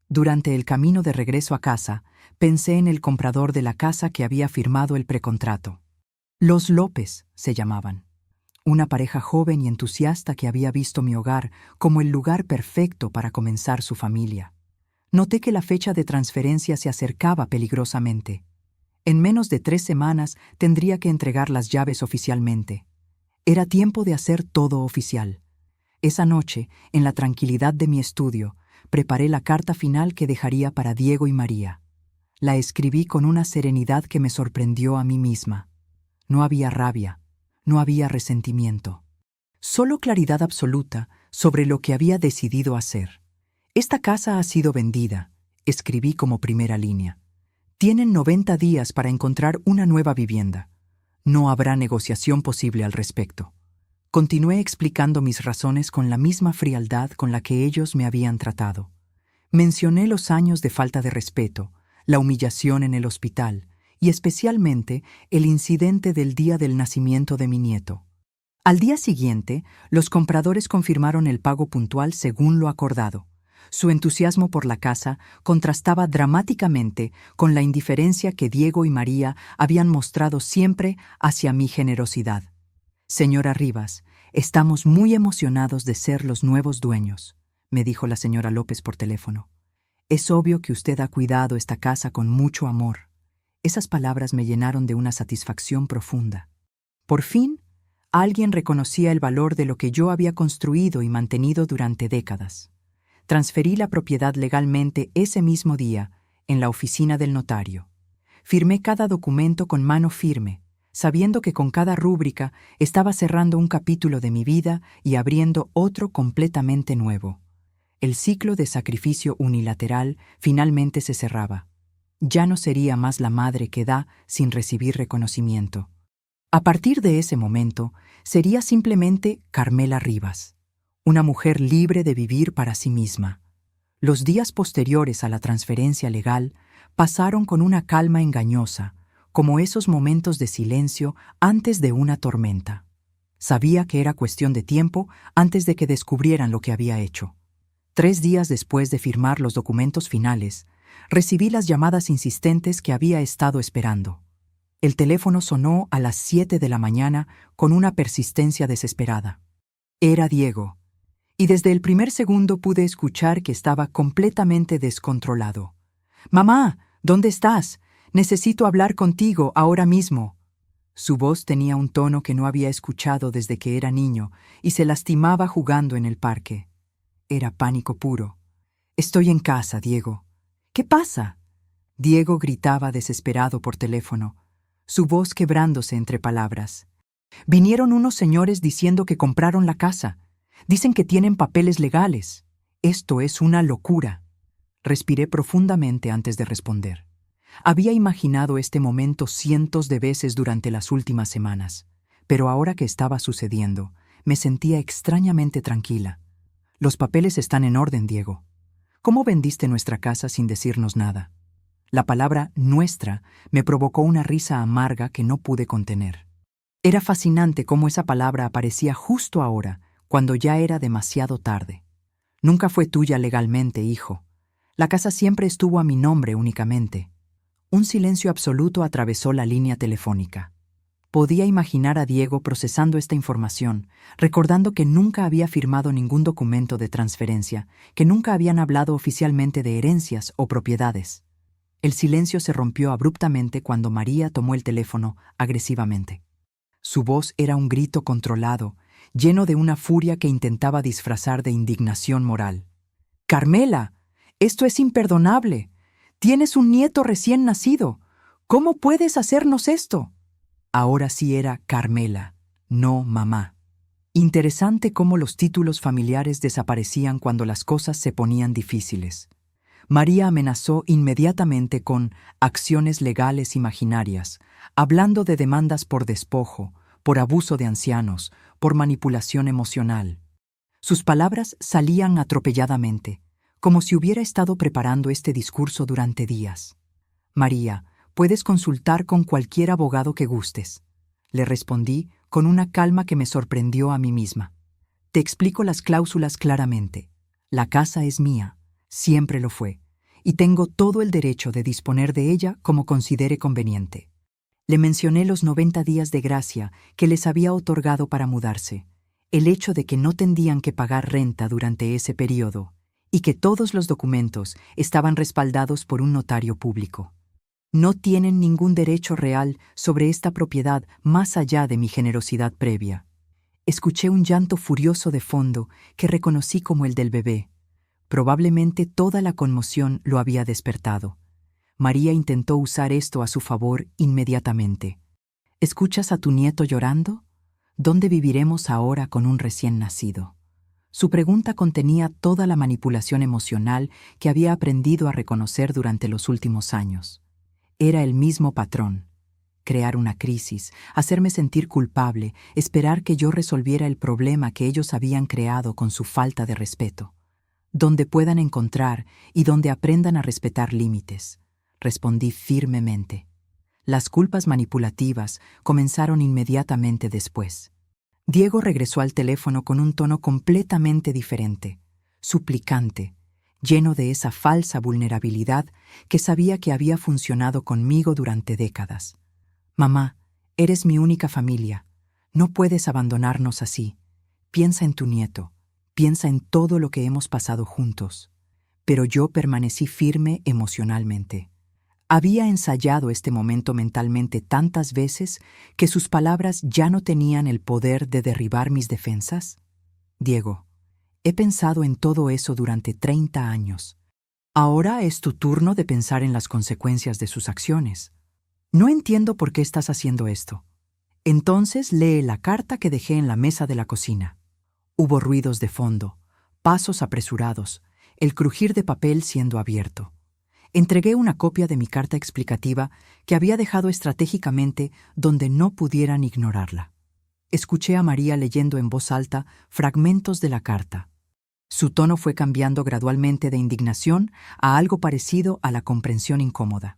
Durante el camino de regreso a casa, pensé en el comprador de la casa que había firmado el precontrato. Los López se llamaban. Una pareja joven y entusiasta que había visto mi hogar como el lugar perfecto para comenzar su familia. Noté que la fecha de transferencia se acercaba peligrosamente. En menos de 3 semanas tendría que entregar las llaves oficialmente. Era tiempo de hacer todo oficial. Esa noche, en la tranquilidad de mi estudio, preparé la carta final que dejaría para Diego y María. La escribí con una serenidad que me sorprendió a mí misma. No había rabia, no había resentimiento. Solo claridad absoluta sobre lo que había decidido hacer. Esta casa ha sido vendida, escribí como primera línea. Tienen 90 días para encontrar una nueva vivienda. No habrá negociación posible al respecto. Continué explicando mis razones con la misma frialdad con la que ellos me habían tratado. Mencioné los años de falta de respeto, la humillación en el hospital y especialmente el incidente del día del nacimiento de mi nieto. Al día siguiente, los compradores confirmaron el pago puntual según lo acordado. Su entusiasmo por la casa contrastaba dramáticamente con la indiferencia que Diego y María habían mostrado siempre hacia mi generosidad. «Señora Rivas, estamos muy emocionados de ser los nuevos dueños», me dijo la señora López por teléfono. «Es obvio que usted ha cuidado esta casa con mucho amor». Esas palabras me llenaron de una satisfacción profunda. Por fin, alguien reconocía el valor de lo que yo había construido y mantenido durante décadas. Transferí la propiedad legalmente ese mismo día, en la oficina del notario. Firmé cada documento con mano firme, sabiendo que con cada rúbrica estaba cerrando un capítulo de mi vida y abriendo otro completamente nuevo. El ciclo de sacrificio unilateral finalmente se cerraba. Ya no sería más la madre que da sin recibir reconocimiento. A partir de ese momento, sería simplemente Carmela Rivas, una mujer libre de vivir para sí misma. Los días posteriores a la transferencia legal pasaron con una calma engañosa, como esos momentos de silencio antes de una tormenta. Sabía que era cuestión de tiempo antes de que descubrieran lo que había hecho. 3 días después de firmar los documentos finales, recibí las llamadas insistentes que había estado esperando. El teléfono sonó a las 7 de la mañana con una persistencia desesperada. Era Diego, y desde el primer segundo pude escuchar que estaba completamente descontrolado. «Mamá, ¿dónde estás? Necesito hablar contigo ahora mismo». Su voz tenía un tono que no había escuchado desde que era niño y se lastimaba jugando en el parque. Era pánico puro. «Estoy en casa, Diego». «¿Qué pasa?». Diego gritaba desesperado por teléfono, su voz quebrándose entre palabras. «Vinieron unos señores diciendo que compraron la casa. Dicen que tienen papeles legales. Esto es una locura». Respiré profundamente antes de responder. Había imaginado este momento cientos de veces durante las últimas semanas, pero ahora que estaba sucediendo, me sentía extrañamente tranquila. «Los papeles están en orden, Diego. ¿Cómo vendiste nuestra casa sin decirnos nada?». La palabra «nuestra» me provocó una risa amarga que no pude contener. Era fascinante cómo esa palabra aparecía justo ahora, cuando ya era demasiado tarde. «Nunca fue tuya legalmente, hijo. La casa siempre estuvo a mi nombre únicamente». Un silencio absoluto atravesó la línea telefónica. Podía imaginar a Diego procesando esta información, recordando que nunca había firmado ningún documento de transferencia, que nunca habían hablado oficialmente de herencias o propiedades. El silencio se rompió abruptamente cuando María tomó el teléfono agresivamente. Su voz era un grito controlado, lleno de una furia que intentaba disfrazar de indignación moral. «Carmela, esto es imperdonable. Tienes un nieto recién nacido. ¿Cómo puedes hacernos esto?». Ahora sí era Carmela, no mamá. Interesante cómo los títulos familiares desaparecían cuando las cosas se ponían difíciles. María amenazó inmediatamente con acciones legales imaginarias, hablando de demandas por despojo, por abuso de ancianos, por manipulación emocional. Sus palabras salían atropelladamente, como si hubiera estado preparando este discurso durante días. María, puedes consultar con cualquier abogado que gustes, le respondí con una calma que me sorprendió a mí misma. Te explico las cláusulas claramente. La casa es mía, siempre lo fue, y tengo todo el derecho de disponer de ella como considere conveniente. Le mencioné los 90 días de gracia que les había otorgado para mudarse, el hecho de que no tendrían que pagar renta durante ese periodo y que todos los documentos estaban respaldados por un notario público. No tienen ningún derecho real sobre esta propiedad más allá de mi generosidad previa. Escuché un llanto furioso de fondo que reconocí como el del bebé. Probablemente toda la conmoción lo había despertado. María intentó usar esto a su favor inmediatamente. ¿Escuchas a tu nieto llorando? ¿Dónde viviremos ahora con un recién nacido? Su pregunta contenía toda la manipulación emocional que había aprendido a reconocer durante los últimos años. Era el mismo patrón. Crear una crisis, hacerme sentir culpable, esperar que yo resolviera el problema que ellos habían creado con su falta de respeto. Donde puedan encontrar y donde aprendan a respetar límites, respondí firmemente. Las culpas manipulativas comenzaron inmediatamente después. Diego regresó al teléfono con un tono completamente diferente, suplicante, lleno de esa falsa vulnerabilidad que sabía que había funcionado conmigo durante décadas. Mamá, eres mi única familia. No puedes abandonarnos así. Piensa en tu nieto. Piensa en todo lo que hemos pasado juntos. Pero yo permanecí firme emocionalmente. Había ensayado este momento mentalmente tantas veces que sus palabras ya no tenían el poder de derribar mis defensas. Diego, he pensado en todo eso durante 30 años. Ahora es tu turno de pensar en las consecuencias de sus acciones. No entiendo por qué estás haciendo esto. Entonces lee la carta que dejé en la mesa de la cocina. Hubo ruidos de fondo, pasos apresurados, el crujir de papel siendo abierto. Entregué una copia de mi carta explicativa que había dejado estratégicamente donde no pudieran ignorarla. Escuché a María leyendo en voz alta fragmentos de la carta. Su tono fue cambiando gradualmente de indignación a algo parecido a la comprensión incómoda.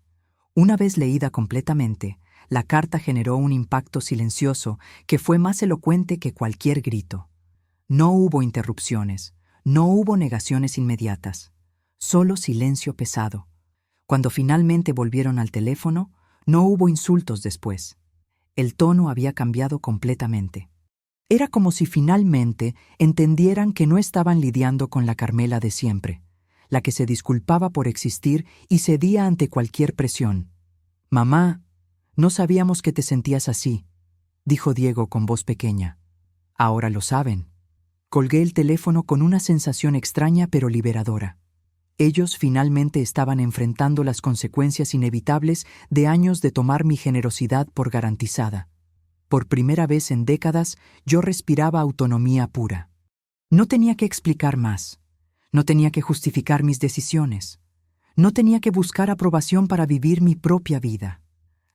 Una vez leída completamente, la carta generó un impacto silencioso que fue más elocuente que cualquier grito. No hubo interrupciones, no hubo negaciones inmediatas, solo silencio pesado. Cuando finalmente volvieron al teléfono, no hubo insultos después. El tono había cambiado completamente. Era como si finalmente entendieran que no estaban lidiando con la Carmela de siempre, la que se disculpaba por existir y cedía ante cualquier presión. «Mamá, no sabíamos que te sentías así», dijo Diego con voz pequeña. «Ahora lo saben». Colgué el teléfono con una sensación extraña pero liberadora. Ellos finalmente estaban enfrentando las consecuencias inevitables de años de tomar mi generosidad por garantizada. Por primera vez en décadas, yo respiraba autonomía pura. No tenía que explicar más. No tenía que justificar mis decisiones. No tenía que buscar aprobación para vivir mi propia vida.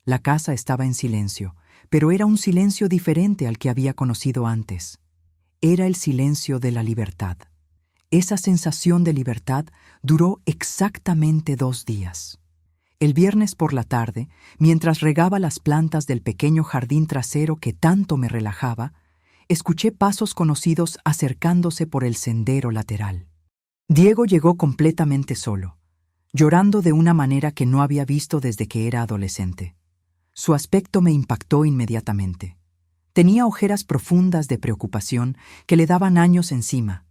La casa estaba en silencio, pero era un silencio diferente al que había conocido antes. Era el silencio de la libertad. Esa sensación de libertad duró exactamente 2 días. El viernes por la tarde, mientras regaba las plantas del pequeño jardín trasero que tanto me relajaba, escuché pasos conocidos acercándose por el sendero lateral. Diego llegó completamente solo, llorando de una manera que no había visto desde que era adolescente. Su aspecto me impactó inmediatamente. Tenía ojeras profundas de preocupación que le daban años encima.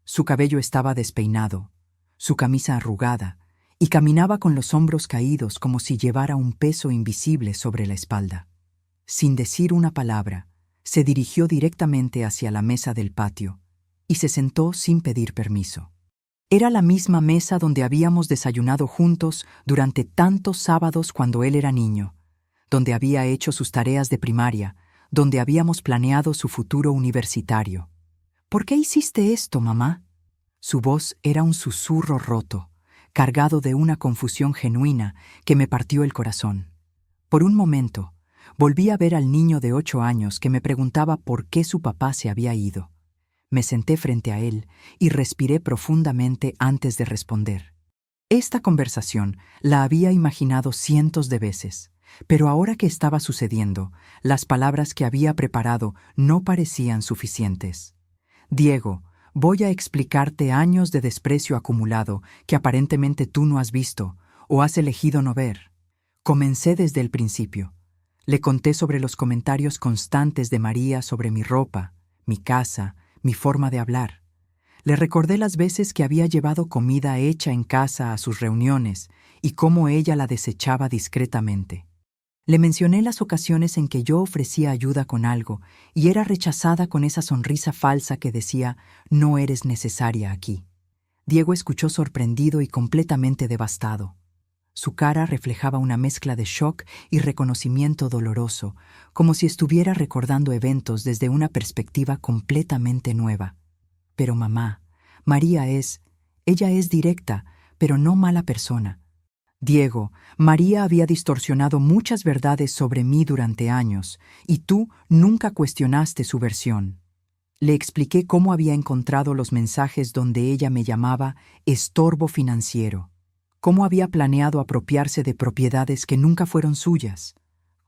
Su cabello estaba despeinado, su camisa arrugada, y caminaba con los hombros caídos como si llevara un peso invisible sobre la espalda. Sin decir una palabra, se dirigió directamente hacia la mesa del patio y se sentó sin pedir permiso. Era la misma mesa donde habíamos desayunado juntos durante tantos sábados cuando él era niño, donde había hecho sus tareas de primaria, donde habíamos planeado su futuro universitario. ¿Por qué hiciste esto, mamá? Su voz era un susurro roto, cargado de una confusión genuina que me partió el corazón. Por un momento, volví a ver al niño de 8 años que me preguntaba por qué su papá se había ido. Me senté frente a él y respiré profundamente antes de responder. Esta conversación la había imaginado cientos de veces, pero ahora que estaba sucediendo, las palabras que había preparado no parecían suficientes. Diego, voy a explicarte años de desprecio acumulado que aparentemente tú no has visto o has elegido no ver. Comencé desde el principio. Le conté sobre los comentarios constantes de María sobre mi ropa, mi casa, mi forma de hablar. Le recordé las veces que había llevado comida hecha en casa a sus reuniones y cómo ella la desechaba discretamente. Le mencioné las ocasiones en que yo ofrecía ayuda con algo y era rechazada con esa sonrisa falsa que decía, no eres necesaria aquí. Diego escuchó sorprendido y completamente devastado. Su cara reflejaba una mezcla de shock y reconocimiento doloroso, como si estuviera recordando eventos desde una perspectiva completamente nueva. Pero mamá, ella es directa, pero no mala persona. Diego, María había distorsionado muchas verdades sobre mí durante años, y tú nunca cuestionaste su versión. Le expliqué cómo había encontrado los mensajes donde ella me llamaba estorbo financiero, cómo había planeado apropiarse de propiedades que nunca fueron suyas,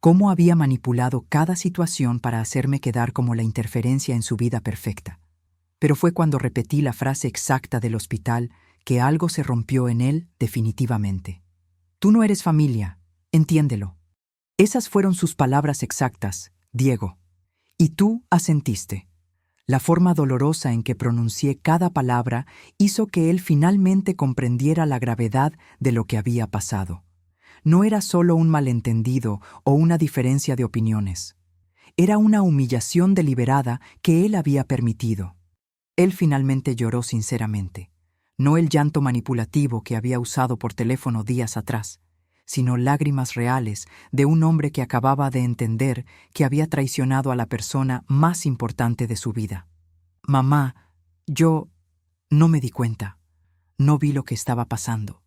cómo había manipulado cada situación para hacerme quedar como la interferencia en su vida perfecta. Pero fue cuando repetí la frase exacta del hospital que algo se rompió en él definitivamente. Tú no eres familia, entiéndelo. Esas fueron sus palabras exactas, Diego. Y tú asentiste. La forma dolorosa en que pronuncié cada palabra hizo que él finalmente comprendiera la gravedad de lo que había pasado. No era solo un malentendido o una diferencia de opiniones. Era una humillación deliberada que él había permitido. Él finalmente lloró sinceramente. No el llanto manipulativo que había usado por teléfono días atrás, sino lágrimas reales de un hombre que acababa de entender que había traicionado a la persona más importante de su vida. Mamá, yo no me di cuenta. No vi lo que estaba pasando.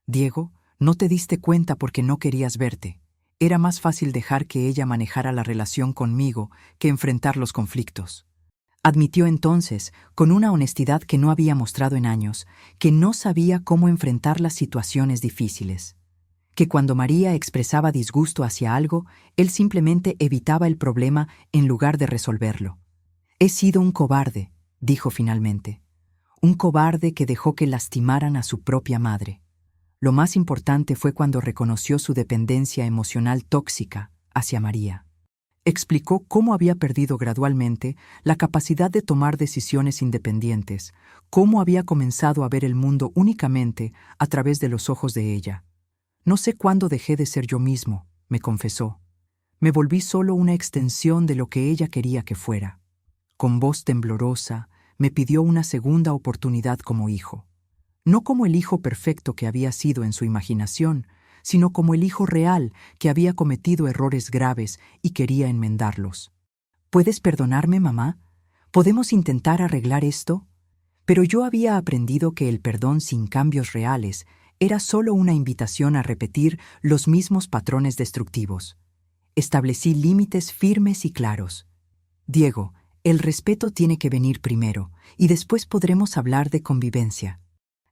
Diego, no te diste cuenta porque no querías verte. Era más fácil dejar que ella manejara la relación conmigo que enfrentar los conflictos. Admitió entonces, con una honestidad que no había mostrado en años, que no sabía cómo enfrentar las situaciones difíciles. Que cuando María expresaba disgusto hacia algo, él simplemente evitaba el problema en lugar de resolverlo. He sido un cobarde, dijo finalmente. Un cobarde que dejó que lastimaran a su propia madre. Lo más importante fue cuando reconoció su dependencia emocional tóxica hacia María. Explicó cómo había perdido gradualmente la capacidad de tomar decisiones independientes, cómo había comenzado a ver el mundo únicamente a través de los ojos de ella. No sé cuándo dejé de ser yo mismo, me confesó. Me volví solo una extensión de lo que ella quería que fuera. Con voz temblorosa, me pidió una segunda oportunidad como hijo. No como el hijo perfecto que había sido en su imaginación, sino como el hijo real que había cometido errores graves y quería enmendarlos. ¿Puedes perdonarme, mamá? ¿Podemos intentar arreglar esto? Pero yo había aprendido que el perdón sin cambios reales era solo una invitación a repetir los mismos patrones destructivos. Establecí límites firmes y claros. Diego, el respeto tiene que venir primero, y después podremos hablar de convivencia.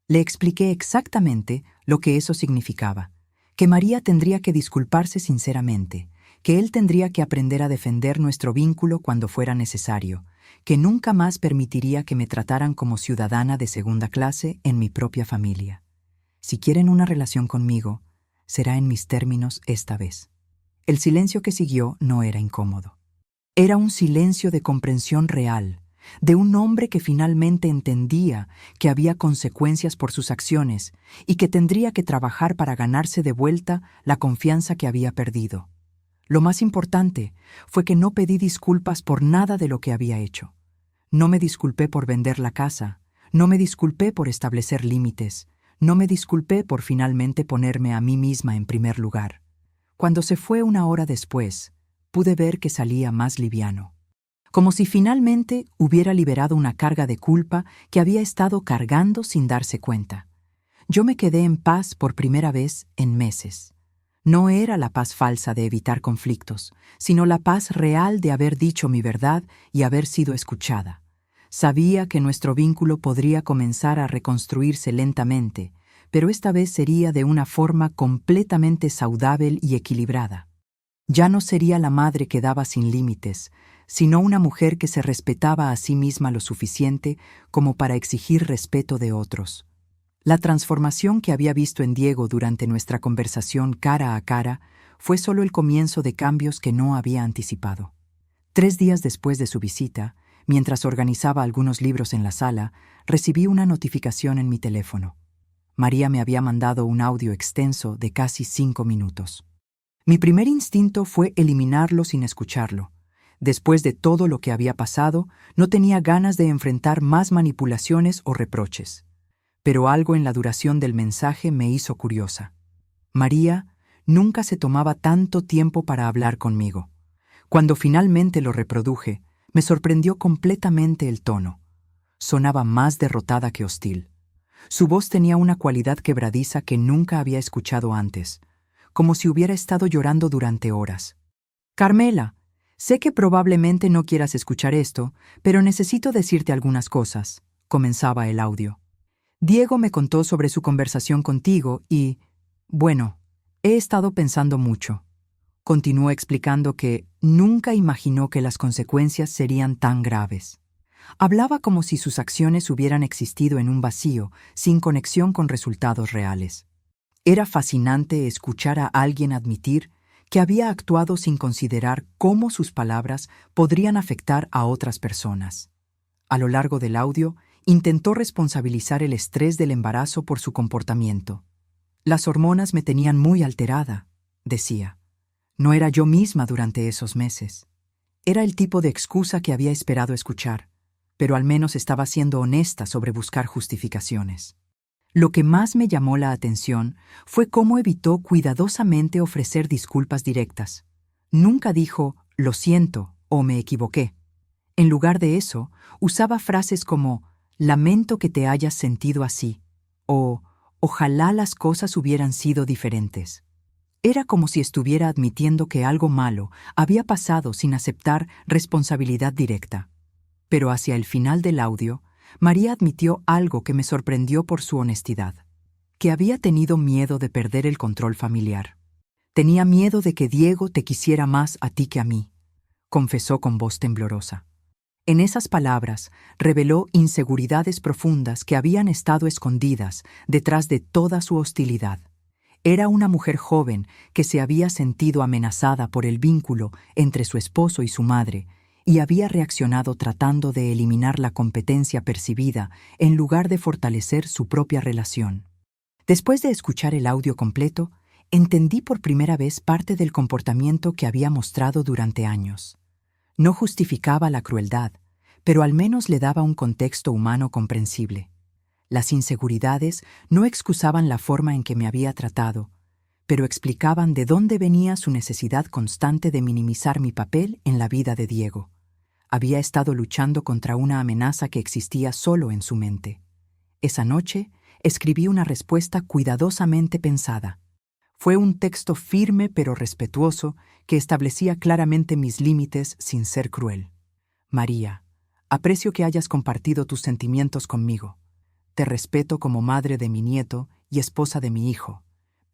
Le expliqué exactamente lo que eso significaba. Que María tendría que disculparse sinceramente, que él tendría que aprender a defender nuestro vínculo cuando fuera necesario, que nunca más permitiría que me trataran como ciudadana de segunda clase en mi propia familia. Si quieren una relación conmigo, será en mis términos esta vez. El silencio que siguió no era incómodo. Era un silencio de comprensión real, de un hombre que finalmente entendía que había consecuencias por sus acciones y que tendría que trabajar para ganarse de vuelta la confianza que había perdido. Lo más importante fue que no pedí disculpas por nada de lo que había hecho. No me disculpé por vender la casa, no me disculpé por establecer límites, no me disculpé por finalmente ponerme a mí misma en primer lugar. Cuando se fue una hora después, pude ver que salía más liviano. Como si finalmente hubiera liberado una carga de culpa que había estado cargando sin darse cuenta. yo me quedé en paz por primera vez en meses. No era la paz falsa de evitar conflictos, sino la paz real de haber dicho mi verdad y haber sido escuchada. Sabía que nuestro vínculo podría comenzar a reconstruirse lentamente, pero esta vez sería de una forma completamente saludable y equilibrada. Ya no sería la madre que daba sin límites, sino una mujer que se respetaba a sí misma lo suficiente como para exigir respeto de otros. La transformación que había visto en Diego durante nuestra conversación cara a cara fue solo el comienzo de cambios que no había anticipado. 3 días después de su visita, mientras organizaba algunos libros en la sala, recibí una notificación en mi teléfono. María me había mandado un audio extenso de casi 5 minutos. Mi primer instinto fue eliminarlo sin escucharlo. Después de todo lo que había pasado, no tenía ganas de enfrentar más manipulaciones o reproches. Pero algo en la duración del mensaje me hizo curiosa. María nunca se tomaba tanto tiempo para hablar conmigo. Cuando finalmente lo reproduje, me sorprendió completamente el tono. Sonaba más derrotada que hostil. Su voz tenía una cualidad quebradiza que nunca había escuchado antes, como si hubiera estado llorando durante horas. «Carmela, sé que probablemente no quieras escuchar esto, pero necesito decirte algunas cosas», comenzaba el audio. «Diego me contó sobre su conversación contigo y, bueno, he estado pensando mucho». Continuó explicando que nunca imaginó que las consecuencias serían tan graves. Hablaba como si sus acciones hubieran existido en un vacío, sin conexión con resultados reales. Era fascinante escuchar a alguien admitir que había actuado sin considerar cómo sus palabras podrían afectar a otras personas. A lo largo del audio, intentó responsabilizar el estrés del embarazo por su comportamiento. «Las hormonas me tenían muy alterada», decía. «No era yo misma durante esos meses». Era el tipo de excusa que había esperado escuchar, pero al menos estaba siendo honesta sobre buscar justificaciones. Lo que más me llamó la atención fue cómo evitó cuidadosamente ofrecer disculpas directas. Nunca dijo «lo siento» o «me equivoqué». En lugar de eso, usaba frases como «lamento que te hayas sentido así» o «ojalá las cosas hubieran sido diferentes». Era como si estuviera admitiendo que algo malo había pasado sin aceptar responsabilidad directa. Pero hacia el final del audio, María admitió algo que me sorprendió por su honestidad, que había tenido miedo de perder el control familiar. «Tenía miedo de que Diego te quisiera más a ti que a mí», confesó con voz temblorosa. En esas palabras reveló inseguridades profundas que habían estado escondidas detrás de toda su hostilidad. Era una mujer joven que se había sentido amenazada por el vínculo entre su esposo y su madre y había reaccionado tratando de eliminar la competencia percibida en lugar de fortalecer su propia relación. Después de escuchar el audio completo, entendí por primera vez parte del comportamiento que había mostrado durante años. No justificaba la crueldad, pero al menos le daba un contexto humano comprensible. Las inseguridades no excusaban la forma en que me había tratado, pero explicaban de dónde venía su necesidad constante de minimizar mi papel en la vida de Diego. Había estado luchando contra una amenaza que existía solo en su mente. Esa noche escribí una respuesta cuidadosamente pensada. Fue un texto firme pero respetuoso que establecía claramente mis límites sin ser cruel. «María, aprecio que hayas compartido tus sentimientos conmigo. Te respeto como madre de mi nieto y esposa de mi hijo,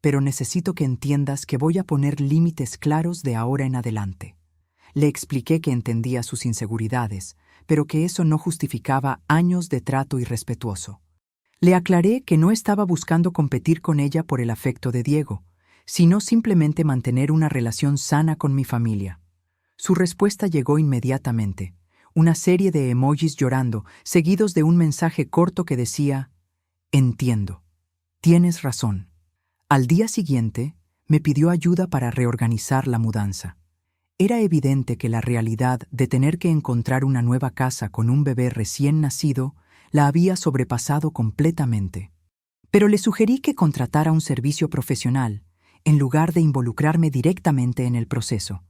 pero necesito que entiendas que voy a poner límites claros de ahora en adelante». Le expliqué que entendía sus inseguridades, pero que eso no justificaba años de trato irrespetuoso. Le aclaré que no estaba buscando competir con ella por el afecto de Diego, sino simplemente mantener una relación sana con mi familia. Su respuesta llegó inmediatamente, una serie de emojis llorando, seguidos de un mensaje corto que decía: «Entiendo. Tienes razón». Al día siguiente, me pidió ayuda para reorganizar la mudanza. Era evidente que la realidad de tener que encontrar una nueva casa con un bebé recién nacido la había sobrepasado completamente. Pero le sugerí que contratara un servicio profesional, en lugar de involucrarme directamente en el proceso.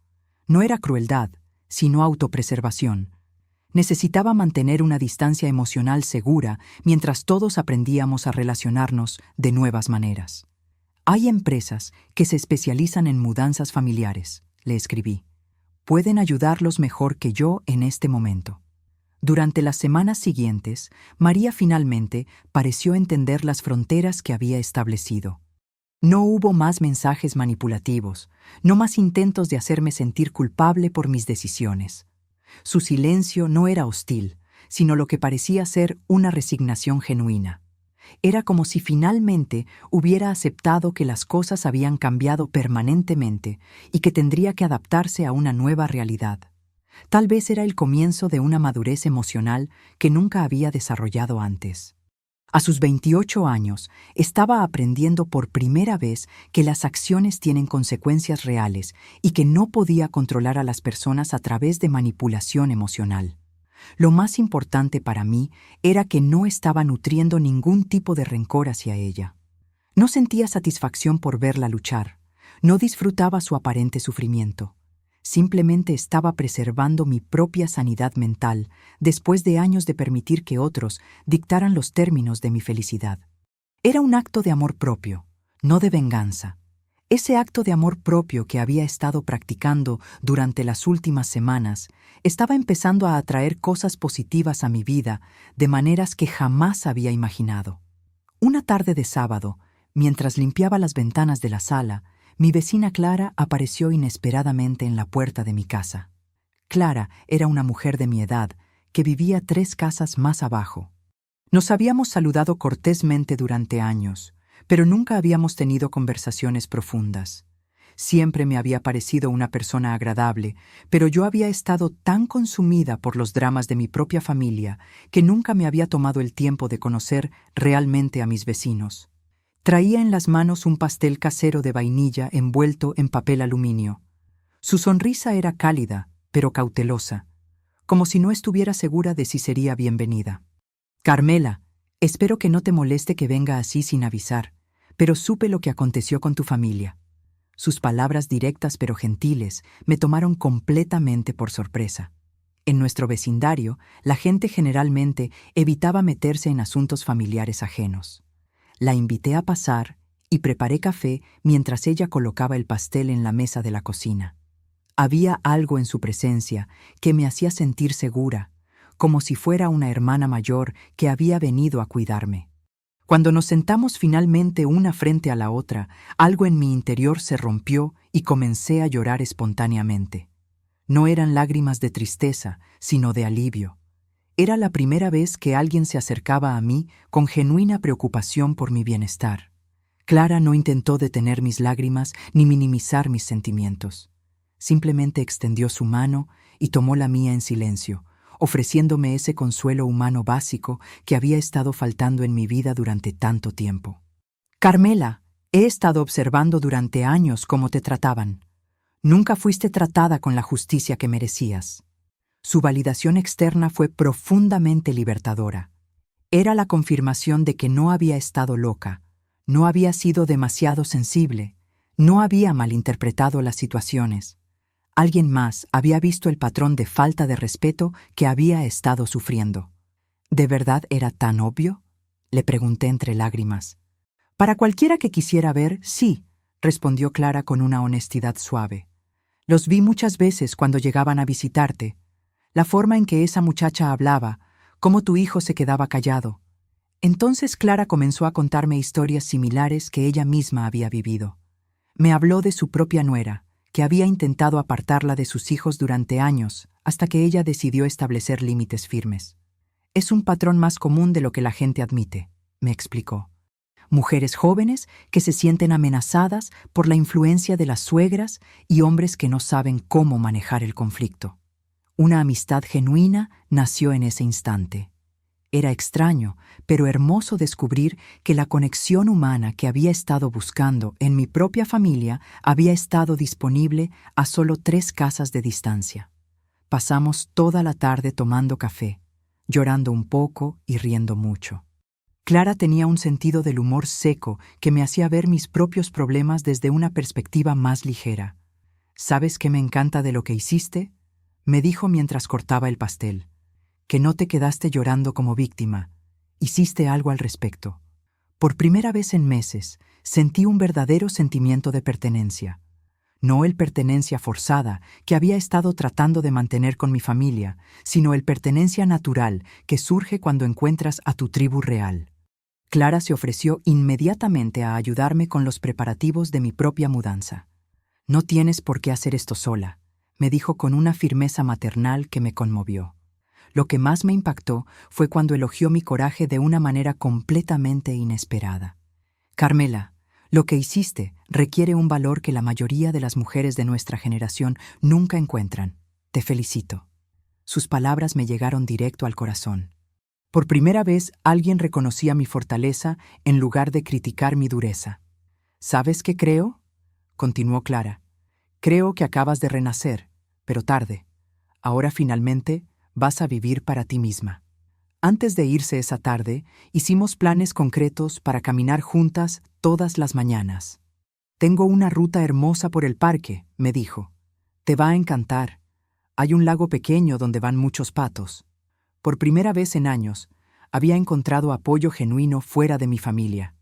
No era crueldad, sino autopreservación. Necesitaba mantener una distancia emocional segura mientras todos aprendíamos a relacionarnos de nuevas maneras. Hay empresas que se especializan en mudanzas familiares, le escribí. Pueden ayudarlos mejor que yo en este momento. Durante las semanas siguientes, María finalmente pareció entender las fronteras que había establecido. No hubo más mensajes manipulativos, no más intentos de hacerme sentir culpable por mis decisiones. Su silencio no era hostil, sino lo que parecía ser una resignación genuina. Era como si finalmente hubiera aceptado que las cosas habían cambiado permanentemente y que tendría que adaptarse a una nueva realidad. Tal vez era el comienzo de una madurez emocional que nunca había desarrollado antes. A sus 28 años, estaba aprendiendo por primera vez que las acciones tienen consecuencias reales y que no podía controlar a las personas a través de manipulación emocional. Lo más importante para mí era que no estaba nutriendo ningún tipo de rencor hacia ella. No sentía satisfacción por verla luchar, no disfrutaba su aparente sufrimiento. Simplemente estaba preservando mi propia sanidad mental después de años de permitir que otros dictaran los términos de mi felicidad. Era un acto de amor propio, no de venganza. Ese acto de amor propio que había estado practicando durante las últimas semanas estaba empezando a atraer cosas positivas a mi vida de maneras que jamás había imaginado. Una tarde de sábado, mientras limpiaba las ventanas de la sala, mi vecina Clara apareció inesperadamente en la puerta de mi casa. Clara era una mujer de mi edad que vivía 3 casas más abajo. Nos habíamos saludado cortésmente durante años, pero nunca habíamos tenido conversaciones profundas. Siempre me había parecido una persona agradable, pero yo había estado tan consumida por los dramas de mi propia familia que nunca me había tomado el tiempo de conocer realmente a mis vecinos. Traía en las manos un pastel casero de vainilla envuelto en papel aluminio. Su sonrisa era cálida, pero cautelosa, como si no estuviera segura de si sería bienvenida. «Carmela, espero que no te moleste que venga así sin avisar, pero supe lo que aconteció con tu familia». Sus palabras directas pero gentiles me tomaron completamente por sorpresa. En nuestro vecindario, la gente generalmente evitaba meterse en asuntos familiares ajenos. La invité a pasar y preparé café mientras ella colocaba el pastel en la mesa de la cocina. Había algo en su presencia que me hacía sentir segura, como si fuera una hermana mayor que había venido a cuidarme. Cuando nos sentamos finalmente una frente a la otra, algo en mi interior se rompió y comencé a llorar espontáneamente. No eran lágrimas de tristeza, sino de alivio. Era la primera vez que alguien se acercaba a mí con genuina preocupación por mi bienestar. Clara no intentó detener mis lágrimas ni minimizar mis sentimientos. Simplemente extendió su mano y tomó la mía en silencio, ofreciéndome ese consuelo humano básico que había estado faltando en mi vida durante tanto tiempo. «Carmela, he estado observando durante años cómo te trataban. Nunca fuiste tratada con la justicia que merecías». Su validación externa fue profundamente libertadora. Era la confirmación de que no había estado loca, no había sido demasiado sensible, no había malinterpretado las situaciones. Alguien más había visto el patrón de falta de respeto que había estado sufriendo. ¿De verdad era tan obvio?, le pregunté entre lágrimas. Para cualquiera que quisiera ver, sí, respondió Clara con una honestidad suave. Los vi muchas veces cuando llegaban a visitarte. La forma en que esa muchacha hablaba, cómo tu hijo se quedaba callado. Entonces Clara comenzó a contarme historias similares que ella misma había vivido. Me habló de su propia nuera, que había intentado apartarla de sus hijos durante años, hasta que ella decidió establecer límites firmes. Es un patrón más común de lo que la gente admite, me explicó. Mujeres jóvenes que se sienten amenazadas por la influencia de las suegras y hombres que no saben cómo manejar el conflicto. Una amistad genuina nació en ese instante. Era extraño, pero hermoso descubrir que la conexión humana que había estado buscando en mi propia familia había estado disponible a solo 3 casas de distancia. Pasamos toda la tarde tomando café, llorando un poco y riendo mucho. Clara tenía un sentido del humor seco que me hacía ver mis propios problemas desde una perspectiva más ligera. ¿Sabes qué me encanta de lo que hiciste?, me dijo mientras cortaba el pastel. que no te quedaste llorando como víctima. Hiciste algo al respecto. Por primera vez en meses, sentí un verdadero sentimiento de pertenencia. No el pertenencia forzada que había estado tratando de mantener con mi familia, sino el pertenencia natural que surge cuando encuentras a tu tribu real. Clara se ofreció inmediatamente a ayudarme con los preparativos de mi propia mudanza. «No tienes por qué hacer esto sola», me dijo con una firmeza maternal que me conmovió. Lo que más me impactó fue cuando elogió mi coraje de una manera completamente inesperada. «Carmela, lo que hiciste requiere un valor que la mayoría de las mujeres de nuestra generación nunca encuentran. Te felicito». Sus palabras me llegaron directo al corazón. Por primera vez alguien reconocía mi fortaleza en lugar de criticar mi dureza. «¿Sabes qué creo?», continuó Clara. «Creo que acabas de renacer, pero tarde. Ahora finalmente vas a vivir para ti misma». Antes de irse esa tarde, hicimos planes concretos para caminar juntas todas las mañanas. «Tengo una ruta hermosa por el parque», me dijo. «Te va a encantar. Hay un lago pequeño donde van muchos patos». Por primera vez en años, había encontrado apoyo genuino fuera de mi familia.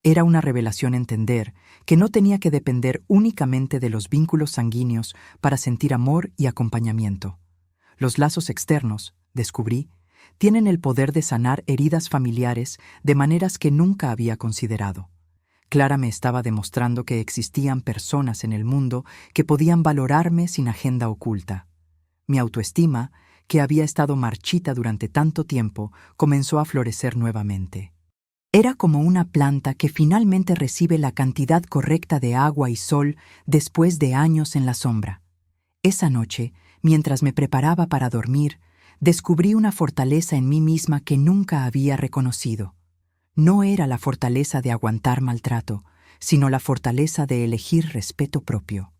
Era una revelación entender que no tenía que depender únicamente de los vínculos sanguíneos para sentir amor y acompañamiento. Los lazos externos, descubrí, tienen el poder de sanar heridas familiares de maneras que nunca había considerado. Clara me estaba demostrando que existían personas en el mundo que podían valorarme sin agenda oculta. Mi autoestima, que había estado marchita durante tanto tiempo, comenzó a florecer nuevamente. Era como una planta que finalmente recibe la cantidad correcta de agua y sol después de años en la sombra. Esa noche, mientras me preparaba para dormir, descubrí una fortaleza en mí misma que nunca había reconocido. No era la fortaleza de aguantar maltrato, sino la fortaleza de elegir respeto propio.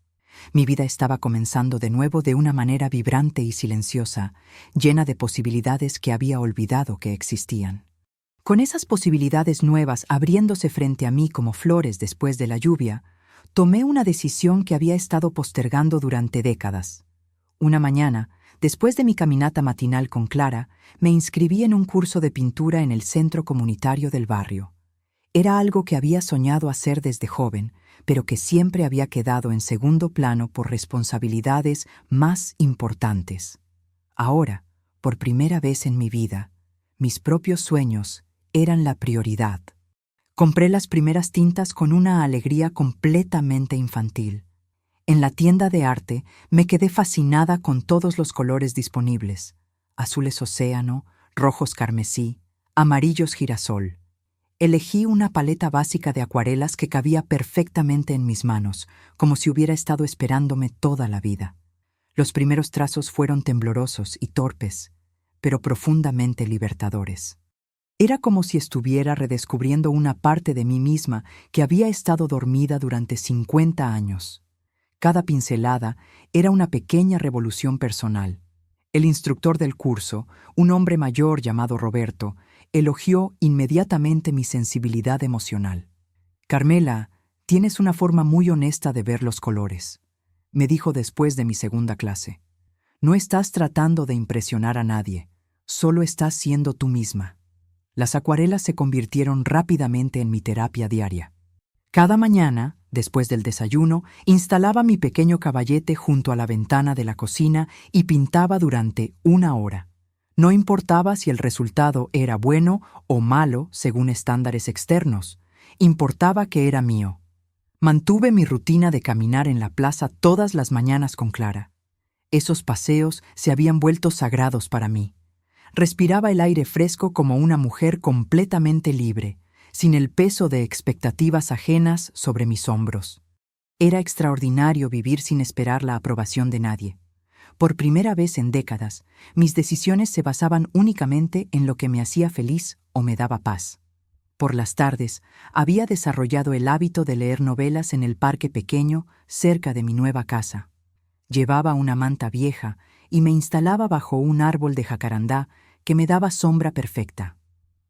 Mi vida estaba comenzando de nuevo de una manera vibrante y silenciosa, llena de posibilidades que había olvidado que existían. Con esas posibilidades nuevas abriéndose frente a mí como flores después de la lluvia, tomé una decisión que había estado postergando durante décadas. Una mañana, después de mi caminata matinal con Clara, me inscribí en un curso de pintura en el centro comunitario del barrio. Era algo que había soñado hacer desde joven, pero que siempre había quedado en segundo plano por responsabilidades más importantes. Ahora, por primera vez en mi vida, mis propios sueños eran la prioridad. Compré las primeras tintas con una alegría completamente infantil. En la tienda de arte me quedé fascinada con todos los colores disponibles: azules océano, rojos carmesí, amarillos girasol. Elegí una paleta básica de acuarelas que cabía perfectamente en mis manos, como si hubiera estado esperándome toda la vida. Los primeros trazos fueron temblorosos y torpes, pero profundamente libertadores. Era como si estuviera redescubriendo una parte de mí misma que había estado dormida durante 50 años. Cada pincelada era una pequeña revolución personal. El instructor del curso, un hombre mayor llamado Roberto, elogió inmediatamente mi sensibilidad emocional. «Carmela, tienes una forma muy honesta de ver los colores», me dijo después de mi segunda clase. «No estás tratando de impresionar a nadie, solo estás siendo tú misma». Las acuarelas se convirtieron rápidamente en mi terapia diaria. Cada mañana, después del desayuno, instalaba mi pequeño caballete junto a la ventana de la cocina y pintaba durante 1 hora. No importaba si el resultado era bueno o malo según estándares externos, importaba que era mío. Mantuve mi rutina de caminar en la plaza todas las mañanas con Clara. Esos paseos se habían vuelto sagrados para mí. Respiraba el aire fresco como una mujer completamente libre, sin el peso de expectativas ajenas sobre mis hombros. Era extraordinario vivir sin esperar la aprobación de nadie. Por primera vez en décadas, mis decisiones se basaban únicamente en lo que me hacía feliz o me daba paz. Por las tardes, había desarrollado el hábito de leer novelas en el parque pequeño cerca de mi nueva casa. Llevaba una manta vieja y me instalaba bajo un árbol de jacarandá que me daba sombra perfecta.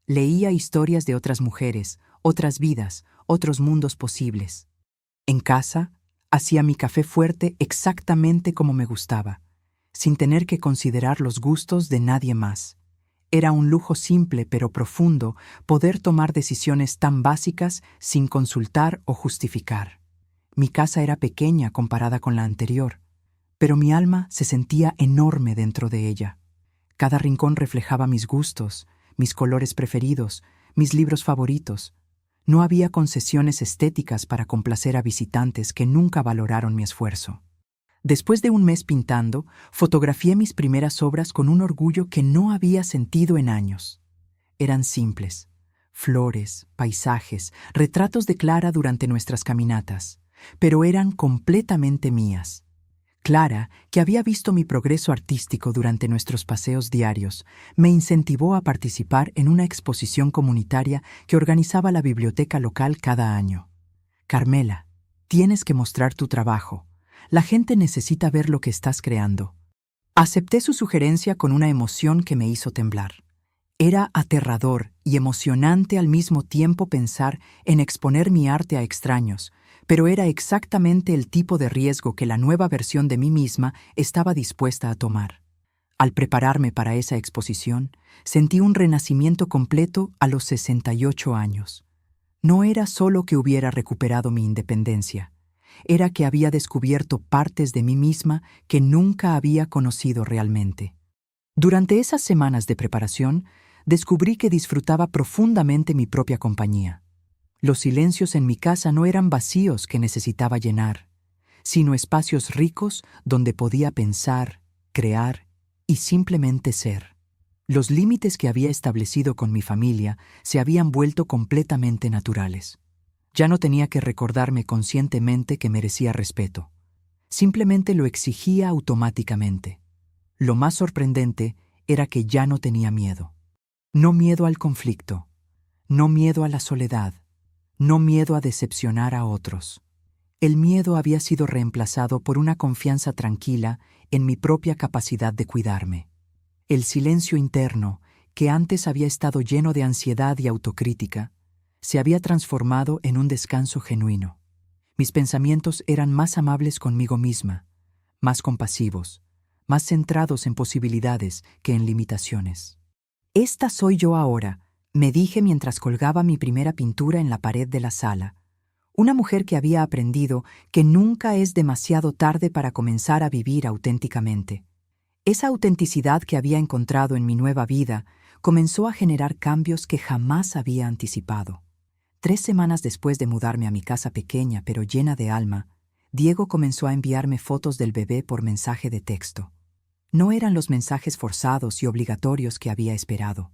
Leía historias de otras mujeres, otras vidas, otros mundos posibles. En casa, hacía mi café fuerte exactamente como me gustaba. sin tener que considerar los gustos de nadie más. Era un lujo simple pero profundo poder tomar decisiones tan básicas sin consultar o justificar. Mi casa era pequeña comparada con la anterior, pero mi alma se sentía enorme dentro de ella. Cada rincón reflejaba mis gustos, mis colores preferidos, mis libros favoritos. No había concesiones estéticas para complacer a visitantes que nunca valoraron mi esfuerzo. Después de un mes pintando, fotografié mis primeras obras con un orgullo que no había sentido en años. Eran simples: flores, paisajes, retratos de Clara durante nuestras caminatas, pero eran completamente mías. Clara, que había visto mi progreso artístico durante nuestros paseos diarios, me incentivó a participar en una exposición comunitaria que organizaba la biblioteca local cada año. «Carmela, tienes que mostrar tu trabajo. La gente necesita ver lo que estás creando». Acepté su sugerencia con una emoción que me hizo temblar. Era aterrador y emocionante al mismo tiempo pensar en exponer mi arte a extraños, pero era exactamente el tipo de riesgo que la nueva versión de mí misma estaba dispuesta a tomar. Al prepararme para esa exposición, sentí un renacimiento completo a los 68 años. No era solo que hubiera recuperado mi independencia, era que había descubierto partes de mí misma que nunca había conocido realmente. Durante esas semanas de preparación, descubrí que disfrutaba profundamente mi propia compañía. Los silencios en mi casa no eran vacíos que necesitaba llenar, sino espacios ricos donde podía pensar, crear y simplemente ser. Los límites que había establecido con mi familia se habían vuelto completamente naturales. Ya no tenía que recordarme conscientemente que merecía respeto. Simplemente lo exigía automáticamente. Lo más sorprendente era que ya no tenía miedo. No miedo al conflicto, no miedo a la soledad, no miedo a decepcionar a otros. El miedo había sido reemplazado por una confianza tranquila en mi propia capacidad de cuidarme. El silencio interno, que antes había estado lleno de ansiedad y autocrítica, se había transformado en un descanso genuino. Mis pensamientos eran más amables conmigo misma, más compasivos, más centrados en posibilidades que en limitaciones. «Esta soy yo ahora», me dije mientras colgaba mi primera pintura en la pared de la sala. Una mujer que había aprendido que nunca es demasiado tarde para comenzar a vivir auténticamente. Esa autenticidad que había encontrado en mi nueva vida comenzó a generar cambios que jamás había anticipado. 3 semanas después de mudarme a mi casa pequeña pero llena de alma, Diego comenzó a enviarme fotos del bebé por mensaje de texto. No eran los mensajes forzados y obligatorios que había esperado.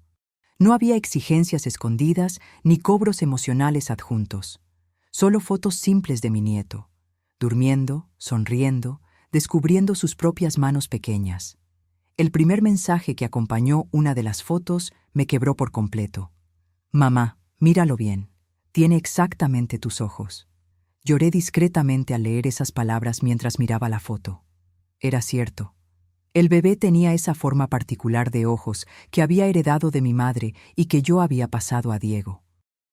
No había exigencias escondidas ni cobros emocionales adjuntos. Solo fotos simples de mi nieto, durmiendo, sonriendo, descubriendo sus propias manos pequeñas. El primer mensaje que acompañó una de las fotos me quebró por completo. «Mamá, míralo bien. Tiene exactamente tus ojos». Lloré discretamente al leer esas palabras mientras miraba la foto. Era cierto. El bebé tenía esa forma particular de ojos que había heredado de mi madre y que yo había pasado a Diego.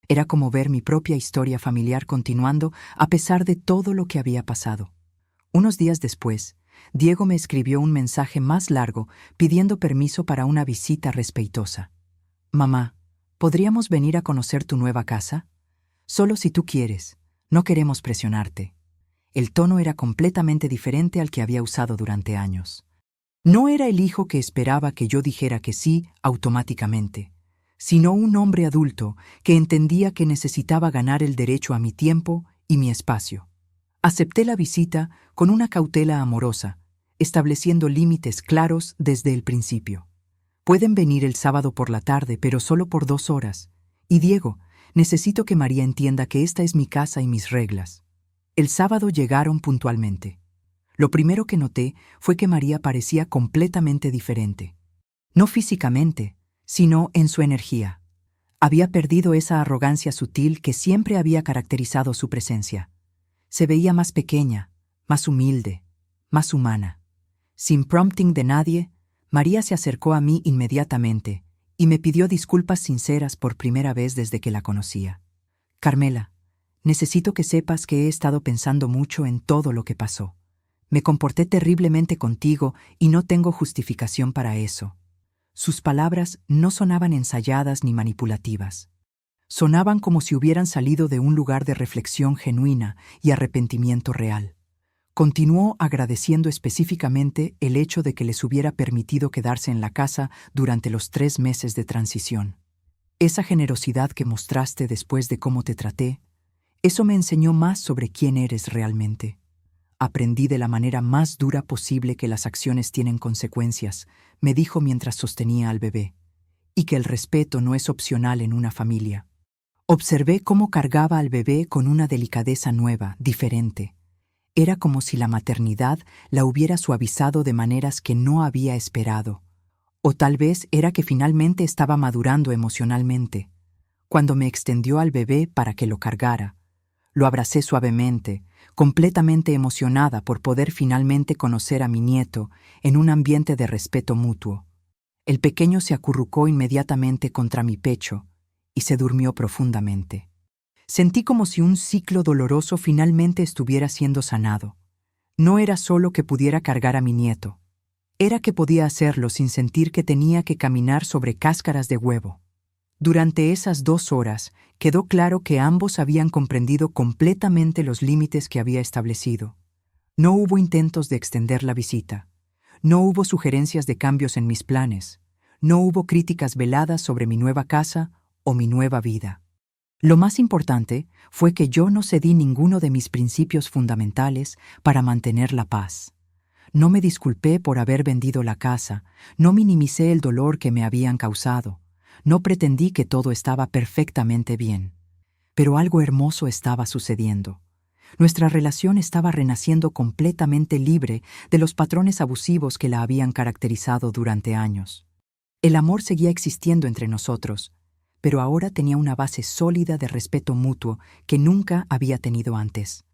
Era como ver mi propia historia familiar continuando a pesar de todo lo que había pasado. Unos días después, Diego me escribió un mensaje más largo pidiendo permiso para una visita respetuosa. «Mamá, ¿podríamos venir a conocer tu nueva casa? Solo si tú quieres. No queremos presionarte». El tono era completamente diferente al que había usado durante años. No era el hijo que esperaba que yo dijera que sí automáticamente, sino un hombre adulto que entendía que necesitaba ganar el derecho a mi tiempo y mi espacio. Acepté la visita con una cautela amorosa, estableciendo límites claros desde el principio. «Pueden venir el sábado por la tarde, pero solo por 2 horas. Y Diego, necesito que María entienda que esta es mi casa y mis reglas». El sábado llegaron puntualmente. Lo primero que noté fue que María parecía completamente diferente. No físicamente, sino en su energía. Había perdido esa arrogancia sutil que siempre había caracterizado su presencia. Se veía más pequeña, más humilde, más humana. Sin prompting de nadie, María se acercó a mí inmediatamente y me pidió disculpas sinceras por primera vez desde que la conocía. «Carmela, necesito que sepas que he estado pensando mucho en todo lo que pasó. Me comporté terriblemente contigo y no tengo justificación para eso. Sus palabras no sonaban ensayadas ni manipulativas. Sonaban como si hubieran salido de un lugar de reflexión genuina y arrepentimiento real. Continuó agradeciendo específicamente el hecho de que les hubiera permitido quedarse en la casa durante los 3 meses de transición. Esa generosidad que mostraste después de cómo te traté, eso me enseñó más sobre quién eres realmente. Aprendí de la manera más dura posible que las acciones tienen consecuencias, me dijo mientras sostenía al bebé, y que el respeto no es opcional en una familia. Observé cómo cargaba al bebé con una delicadeza nueva, diferente. Era como si la maternidad la hubiera suavizado de maneras que no había esperado. O tal vez era que finalmente estaba madurando emocionalmente. Cuando me extendió al bebé para que lo cargara, lo abracé suavemente, completamente emocionada por poder finalmente conocer a mi nieto en un ambiente de respeto mutuo. El pequeño se acurrucó inmediatamente contra mi pecho y se durmió profundamente. Sentí como si un ciclo doloroso finalmente estuviera siendo sanado. No era solo que pudiera cargar a mi nieto, era que podía hacerlo sin sentir que tenía que caminar sobre cáscaras de huevo. Durante esas 2 horas, quedó claro que ambos habían comprendido completamente los límites que había establecido. No hubo intentos de extender la visita. No hubo sugerencias de cambios en mis planes. No hubo críticas veladas sobre mi nueva casa o mi nueva vida. Lo más importante fue que yo no cedí ninguno de mis principios fundamentales para mantener la paz. No me disculpé por haber vendido la casa, no minimicé el dolor que me habían causado, no pretendí que todo estaba perfectamente bien. Pero algo hermoso estaba sucediendo. Nuestra relación estaba renaciendo completamente libre de los patrones abusivos que la habían caracterizado durante años. El amor seguía existiendo entre nosotros, pero ahora tenía una base sólida de respeto mutuo que nunca había tenido antes.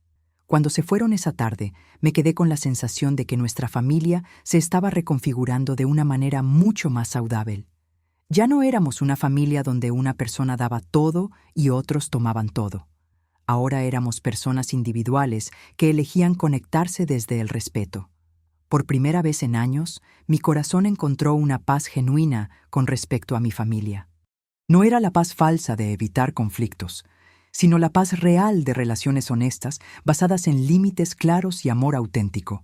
Cuando se fueron esa tarde, me quedé con la sensación de que nuestra familia se estaba reconfigurando de una manera mucho más saludable. Ya no éramos una familia donde una persona daba todo y otros tomaban todo. Ahora éramos personas individuales que elegían conectarse desde el respeto. Por primera vez en años, mi corazón encontró una paz genuina con respecto a mi familia. No era la paz falsa de evitar conflictos, sino la paz real de relaciones honestas basadas en límites claros y amor auténtico.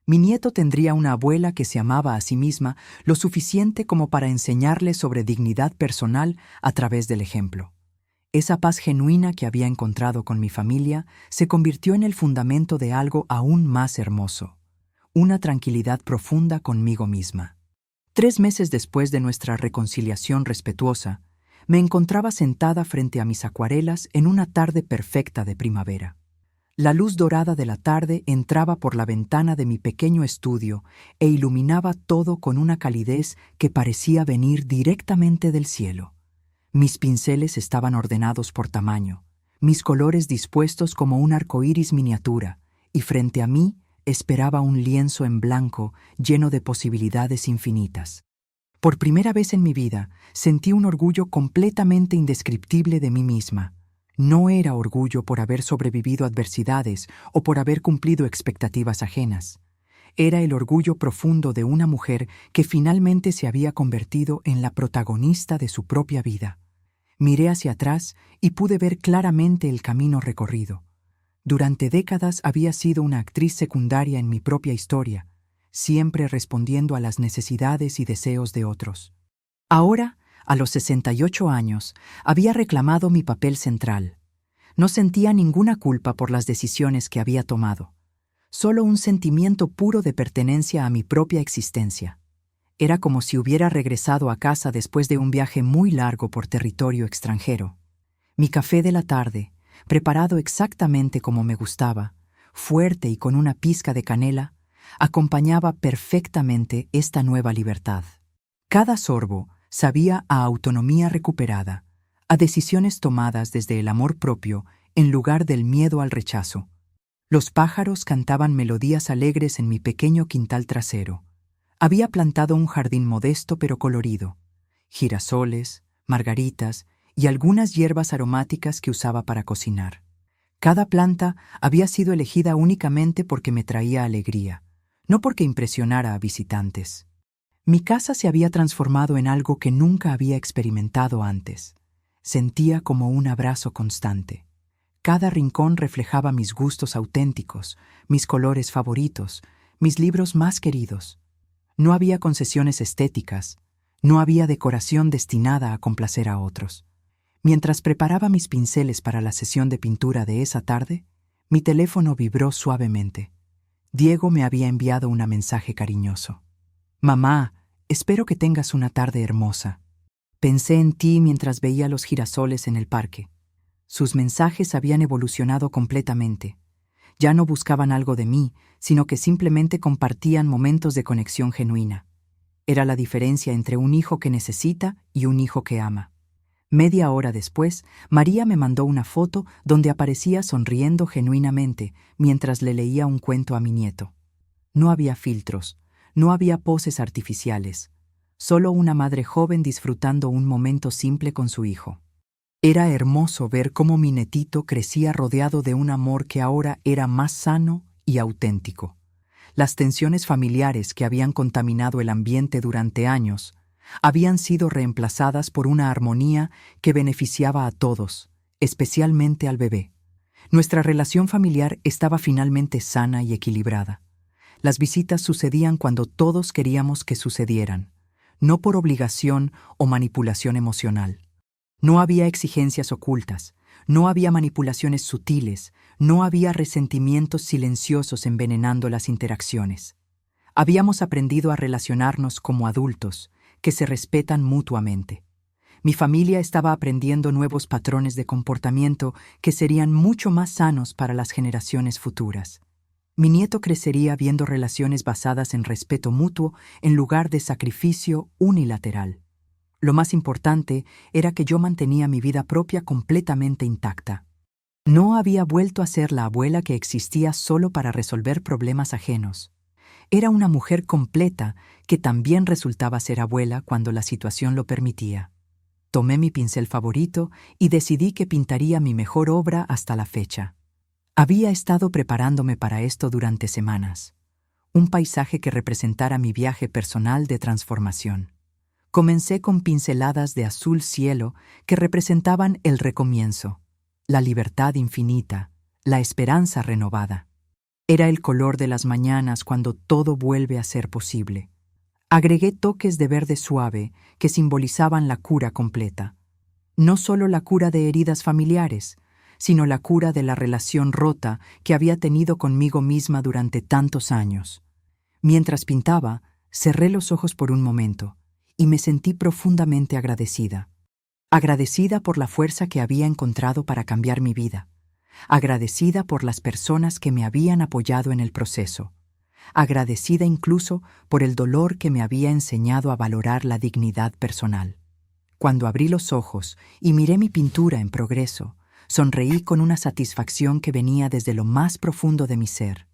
Mi nieto tendría una abuela que se amaba a sí misma lo suficiente como para enseñarle sobre dignidad personal a través del ejemplo. Esa paz genuina que había encontrado con mi familia se convirtió en el fundamento de algo aún más hermoso, una tranquilidad profunda conmigo misma. 3 meses después de nuestra reconciliación respetuosa, me encontraba sentada frente a mis acuarelas en una tarde perfecta de primavera. La luz dorada de la tarde entraba por la ventana de mi pequeño estudio e iluminaba todo con una calidez que parecía venir directamente del cielo. Mis pinceles estaban ordenados por tamaño, mis colores dispuestos como un arcoíris miniatura, y frente a mí esperaba un lienzo en blanco lleno de posibilidades infinitas. Por primera vez en mi vida, sentí un orgullo completamente indescriptible de mí misma. No era orgullo por haber sobrevivido adversidades o por haber cumplido expectativas ajenas. Era el orgullo profundo de una mujer que finalmente se había convertido en la protagonista de su propia vida. Miré hacia atrás y pude ver claramente el camino recorrido. Durante décadas había sido una actriz secundaria en mi propia historia, siempre respondiendo a las necesidades y deseos de otros. Ahora, a los 68 años, había reclamado mi papel central. No sentía ninguna culpa por las decisiones que había tomado, solo un sentimiento puro de pertenencia a mi propia existencia. Era como si hubiera regresado a casa después de un viaje muy largo por territorio extranjero. Mi café de la tarde, preparado exactamente como me gustaba, fuerte y con una pizca de canela, acompañaba perfectamente esta nueva libertad. Cada sorbo sabía a autonomía recuperada, a decisiones tomadas desde el amor propio en lugar del miedo al rechazo. Los pájaros cantaban melodías alegres en mi pequeño quintal trasero. Había plantado un jardín modesto pero colorido, girasoles, margaritas y algunas hierbas aromáticas que usaba para cocinar. Cada planta había sido elegida únicamente porque me traía alegría, no porque impresionara a visitantes. Mi casa se había transformado en algo que nunca había experimentado antes. Sentía como un abrazo constante. Cada rincón reflejaba mis gustos auténticos, mis colores favoritos, mis libros más queridos. No había concesiones estéticas, no había decoración destinada a complacer a otros. Mientras preparaba mis pinceles para la sesión de pintura de esa tarde, mi teléfono vibró suavemente. Diego me había enviado un mensaje cariñoso. «Mamá, espero que tengas una tarde hermosa. Pensé en ti mientras veía los girasoles en el parque». Sus mensajes habían evolucionado completamente. Ya no buscaban algo de mí, sino que simplemente compartían momentos de conexión genuina. Era la diferencia entre un hijo que necesita y un hijo que ama. Media hora después, María me mandó una foto donde aparecía sonriendo genuinamente mientras le leía un cuento a mi nieto. No había filtros, no había poses artificiales, solo una madre joven disfrutando un momento simple con su hijo. Era hermoso ver cómo mi netito crecía rodeado de un amor que ahora era más sano y auténtico. Las tensiones familiares que habían contaminado el ambiente durante años habían sido reemplazadas por una armonía que beneficiaba a todos, especialmente al bebé. Nuestra relación familiar estaba finalmente sana y equilibrada. Las visitas sucedían cuando todos queríamos que sucedieran, no por obligación o manipulación emocional. No había exigencias ocultas, no había manipulaciones sutiles, no había resentimientos silenciosos envenenando las interacciones. Habíamos aprendido a relacionarnos como adultos, que se respetan mutuamente. Mi familia estaba aprendiendo nuevos patrones de comportamiento que serían mucho más sanos para las generaciones futuras. Mi nieto crecería viendo relaciones basadas en respeto mutuo en lugar de sacrificio unilateral. Lo más importante era que yo mantenía mi vida propia completamente intacta. No había vuelto a ser la abuela que existía solo para resolver problemas ajenos. Era una mujer completa que también resultaba ser abuela cuando la situación lo permitía. Tomé mi pincel favorito y decidí que pintaría mi mejor obra hasta la fecha. Había estado preparándome para esto durante semanas. Un paisaje que representara mi viaje personal de transformación. Comencé con pinceladas de azul cielo que representaban el recomienzo, la libertad infinita, la esperanza renovada. Era el color de las mañanas cuando todo vuelve a ser posible. Agregué toques de verde suave que simbolizaban la cura completa. No solo la cura de heridas familiares, sino la cura de la relación rota que había tenido conmigo misma durante tantos años. Mientras pintaba, cerré los ojos por un momento y me sentí profundamente agradecida. Agradecida por la fuerza que había encontrado para cambiar mi vida. Agradecida por las personas que me habían apoyado en el proceso. Agradecida incluso por el dolor que me había enseñado a valorar la dignidad personal. Cuando abrí los ojos y miré mi pintura en progreso, sonreí con una satisfacción que venía desde lo más profundo de mi ser.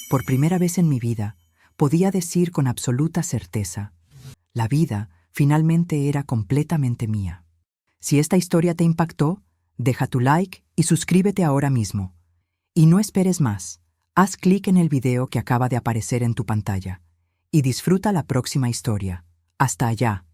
Por primera vez en mi vida, podía decir con absoluta certeza: la vida finalmente era completamente mía. Si esta historia te impactó, deja tu like y suscríbete ahora mismo. Y no esperes más. Haz clic en el video que acaba de aparecer en tu pantalla y disfruta la próxima historia. Hasta allá.